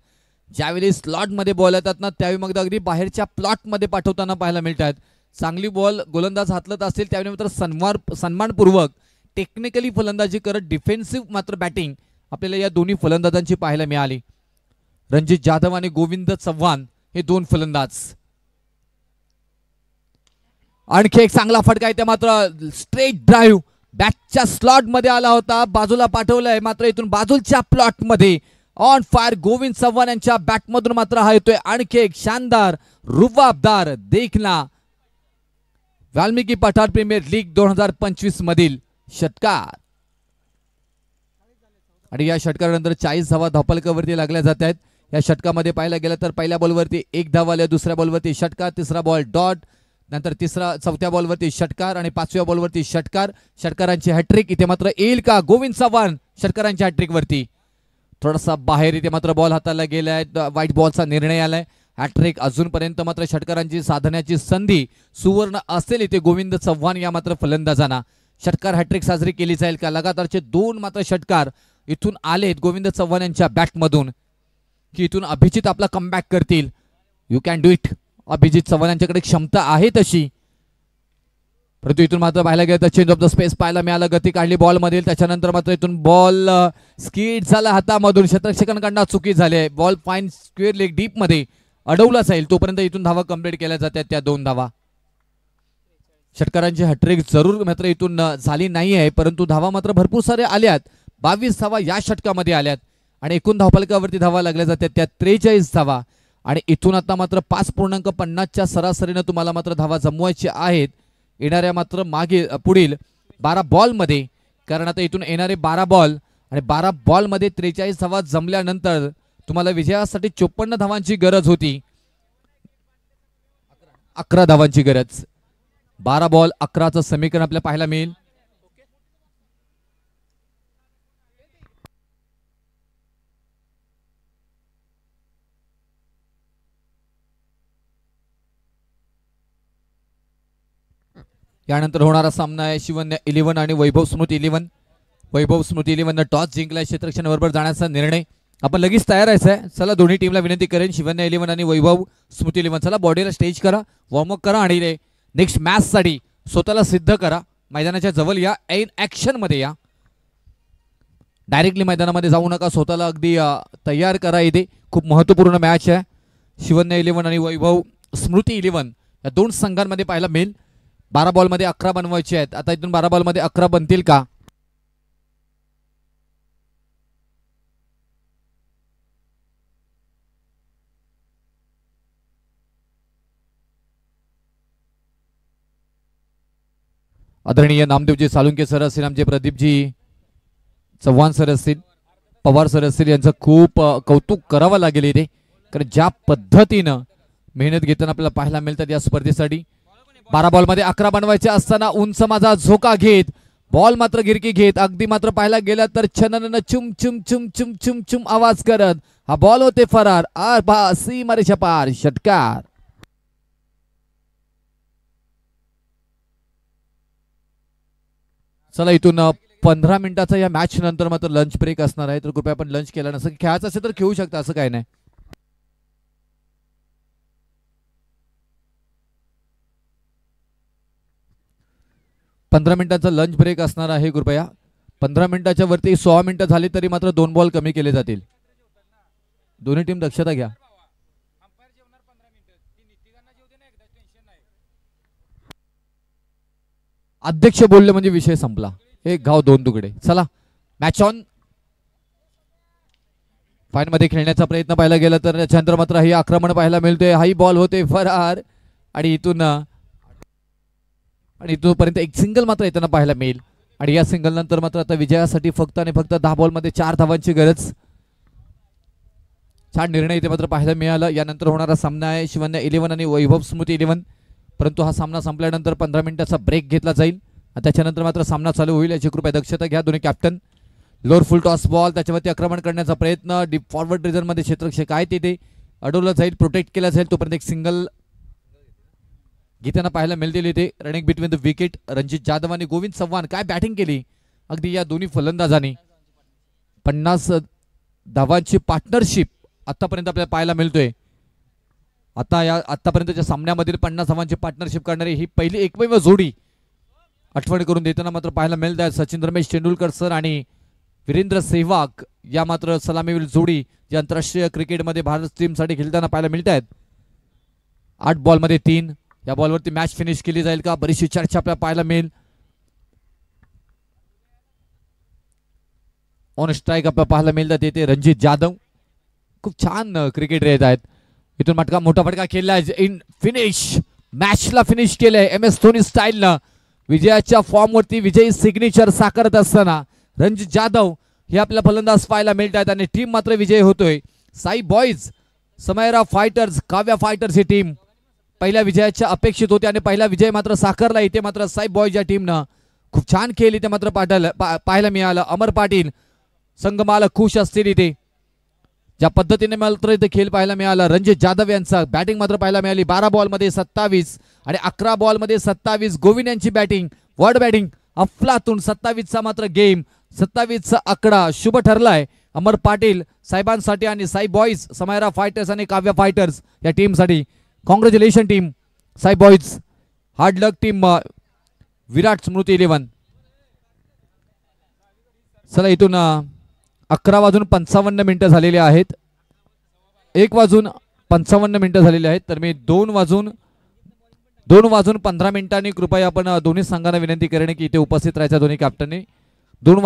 ज्यावेळी स्लॉट मध्ये बॉल येतात ना त्यावेळी मग अगदी बाहेरच्या प्लॉट मध्ये पाठवताना पाहायला मिळतात. चांगली बॉल गोलंदाज हातलत असतील त्यावेळी मात्र सन्मानपूर्वक टेक्निकली फलंदाजी करत डिफेन्सिव्ह मात्र बॅटिंग आपल्याला या दोन्ही फलंदाजांची पाहायला मिळाली. रणजित जाधव आणि गोविंद चव्हाण हे 2 फलंदाज. आणखी एक चांगला फटका आहे, त्या मात्र स्ट्रेट ड्राईव्ह बॅटच्या स्लॉट मध्ये आला होता, बाजूला पाठवलाय मात्र इथून बाजूच्या प्लॉट मध्ये ऑन फायर. गोविंद चव्हाण यांच्या बॅटमधून मात्र हा येतोय आणखी एक शानदार रुबाबदार देखना वाल्मिकी पठार प्रीमियर लीग 2025 मधील षटकार. आणि या षटकारानंतर 40 धावा धावफलकावरती लागल्या जात आहेत. या षटकामध्ये पाहायला गेलं तर पहिल्या बॉलवरती 1 धाव आल्या, दुसऱ्या बॉलवरती षटकार, तिसरा बॉल डॉट, नंतर चौथ्या बॉलवरती षटकार आणि 5व्या बॉलवरती षटकार. षटकारांची हॅट्रिक इथे मात्र येईल का? गोविंद चव्हाण षटकारांच्या हॅट्रिक वरती. थोडासा बाहेर इथे मात्र बॉल हाताला गेलाय, वाईट बॉलचा निर्णय आलाय. हॅट्रिक अजूनपर्यंत मात्र षटकारांची साधण्याची संधी सुवर्ण असेल इथे गोविंद चव्हाण या मात्र फलंदाजांना. षटकार हॅट्रिक साजरी केली जाईल का? लगातारचे 2 मात्र षटकार इथून आलेत गोविंद चव्हाण यांच्या बॅटमधून की इथून अभिजित आपला कमबॅक करतील. You can do it. Abhijit Chavan यांच्याकडे क्षमता आहे तशी, परंतु इथून मात्र पाहायला गेलं तर चेंज ऑफ द स्पेस पाहायला मिळाला. गती काढली बॉल मध्ये, त्याच्यानंतर मात्र इथून बॉल स्किड झाला हातामधून. शतरक्षकांकडून चुकी झाली. Ball fine square leg deep मध्ये अडवला जाईल तोपर्यंत इथून धावा कंप्लीट केल्या जातात. त्या 2 धावा. षटकारांची हॅट्रिक जरूर मात्र इथून झाली नाही आहे, परंतु धावा मात्र भरपूर सारे आल्यात. 22 धावा या षटकामध्ये आल्यात आणि एकूण धावफलकावरती धावा लागल्या जातात त्या 43 धावा. आणि इथून आता मात्र 5.50च्या सरासरीनं तुम्हाला मात्र धावा जमवायची आहेत येणाऱ्या मात्र मागे पुढील 12 बॉल मध्ये, कारण आता इथून येणारे 12 बॉल आणि 12 बॉल मध्ये 43 धावा जमल्यानंतर तुम्हाला विजयासाठी 54 धावांची गरज होती. 11 धावांची गरज. 12 बॉल 11चं समीकरण आपल्याला पाहायला मिळेल. यानंतर होणारा सामना आहे शिवन्य 11 आणि वैभव स्मृती 11. वैभव स्मृती 11 टॉस जिंकलाय. क्षेत्ररक्षण बरोबर जाण्याचा निर्णय. आपण लगेच तयार आहे. चला दोन्ही टीमला विनंती करेन, शिवन्य 11 आणि वैभव स्मृती 11, चला बॉडीला स्टेज करा, वॉर्मअप करा आणि नेक्स्ट मॅच साठी स्वतःला सिद्ध करा. मैदानाच्या जवळ या, ऐन ऍक्शन मध्ये या. डायरेक्टली मैदानामध्ये जाऊ नका, स्वतःला अगदी तयार करा. इथे खूप महत्त्वपूर्ण मॅच आहे. शिवन्य 11 आणि वैभव स्मृती 11 या दोन संघांमध्ये पाहायला मिळेल. 12 बॉलमध्ये 11 बनवायचे आहेत. आता इथून 12 बॉलमध्ये 11 बनतील का? आदरणीय नामदेवजी सालुंके सर असतील, आमचे प्रदीपजी चव्हाण सर असतील, पवार सर असतील, यांचं खूप कौतुक करावं लागेल इथे. कारण ज्या पद्धतीनं मेहनत घेताना आपल्याला पाहायला मिळतात या स्पर्धेसाठी. 12 बॉलमध्ये 11 बनवायचे असताना उंच माझा झोका घेत, बॉल मात्र गिरकी घेत, अगदी मात्र पाहायला गेलं तर छनन चुम चुम चुम चुम चुम चुम आवाज करत हा बॉल होते फरार. सीमारेषा पार षटकार. चला इथून 15 मिनिटाचा या मॅच नंतर मात्र लंच ब्रेक असणार आहे. तर कृपया आपण लंच केला नसेल, खेळायचं असेल तर खेळू शकता, असं काय नाही. पंधरा मिनिटाचा लंच ब्रेक असणार आहे. कृपया 15 मिनिटाच्या वरती 16 मिनिटं झाली तरी मात्र 2 बॉल कमी केले जातील. दोन्ही टीम दक्षता घ्या. अध्यक्ष बोलले म्हणजे विषय संपला. एक घाव 2 तुकडे. चला मॅच ऑन. फाईन मध्ये खेळण्याचा प्रयत्न पाहायला गेला तर त्याच्यानंतर मात्र ही आक्रमण पाहायला मिळते. हाई बॉल होते फरार आणि इथूनपर्यंत एक सिंगल मात्र येताना पाहायला मिळेल. आणि या सिंगल नंतर मात्र आता विजयासाठी फक्त आणि फक्त 10 बॉलमध्ये 4 धावांची गरज. छान निर्णय इथे मात्र पाहायला मिळाला. यानंतर होणारा सामना आहे शिवन्य 11 आणि वैभव स्मृती 11. परंतु हा सामना संपल्यानंतर 15 मिनिटाचा ब्रेक घेतला जाईल. त्याच्यानंतर मात्र सामना चालू होईल याची कृपया दक्षता घ्या. दोन्ही कॅप्टन. लोअर फुल टॉस बॉल, त्याच्यावरती आक्रमण करण्याचा प्रयत्न. डीप फॉरवर्ड रिजन मध्ये क्षेत्ररक्षक आहे तिथे अडवलं जाईल, प्रोटेक्ट केला जाईल. तोपर्यंत एक सिंगल घेताना पाहायला मिळतील इथे. Running between the wicket Ranjit Jadhav आणि गोविंद चव्हाण. काय बॅटिंग केली अगदी या दोन्ही फलंदाजांनी. 50 धावांची पार्टनरशिप आतापर्यंत आपल्याला पाहायला मिळतोय. आतापर्यंतच्या सामन्यामधील 50 धावांची पार्टनरशिप करणारी ही पहिली एकमेव जोडी आठवण करून देताना मात्र पाहायला मिळत आहे. सचिन रमेश तेंडुलकर सर आणि वीरेंद्र सेहवाग या मात्र सलामीवीर जोडी जी आंतरराष्ट्रीय क्रिकेटमध्ये भारत टीमसाठी खेळताना पाहायला मिळत आहेत. 8 बॉलमध्ये 3. या बॉलवरती मॅच फिनिश केली जाईल का, बरीचशी चर्चा आपल्याला पाहायला मिळेल. ऑन स्ट्राईक आपल्याला पाहायला मिळतात येते रणजित जाधव. खूप छान क्रिकेट येत आहेत. इथून मोठा फटका खेळला इन फिनिश. मॅचला फिनिश केलंय एम एस धोनी स्टाईलनं. विजयाच्या फॉर्मवरती विजयी सिग्नेचर साकारत असताना रणजित जाधव हे आपल्याला फलंदाज पाहायला मिळत आहेत आणि टीम मात्र विजयी होतोय. Sai boys, Samaira fighters, Kavya fighters ही टीम पहिल्या विजयाच्या अपेक्षित होते आणि पहिला विजय मात्र साकारला. इथे मात्र साई बॉईज या टीमनं खूप छान खेळ इथे मात्र पाहायला मिळाला. अमर पाटील संघमालक खुश असतील इथे ज्या पद्धतीने मात्र इथे खेळ पाहायला मिळाला. रणजित जाधव यांचा बॅटिंग मात्र पाहायला मिळाली. 12 बॉलमध्ये 27 आणि 11 बॉलमध्ये 27. गोविंद यांची बॅटिंग, वर्ड बॅटिंग अफलातून. 27चा मात्र गेम, 27चा आकडा शुभ ठरलाय अमर पाटील साहेबांसाठी आणि साई बॉईज, समयरा फायटर्स आणि काव्या फायटर्स या टीमसाठी. Congratulation team Sai boys. Hard luck team Virat Smriti 11. चला इथून 11:55 मिनिटं झालेले आहेत. 1:55 मिनिटं झालेले आहेत. तर मी 2:15 मिनिटांनी कृपया आपण दोन्ही संघांना विनंती करेन की इथे उपस्थित राहायचं दोन्ही कॅप्टनने. 2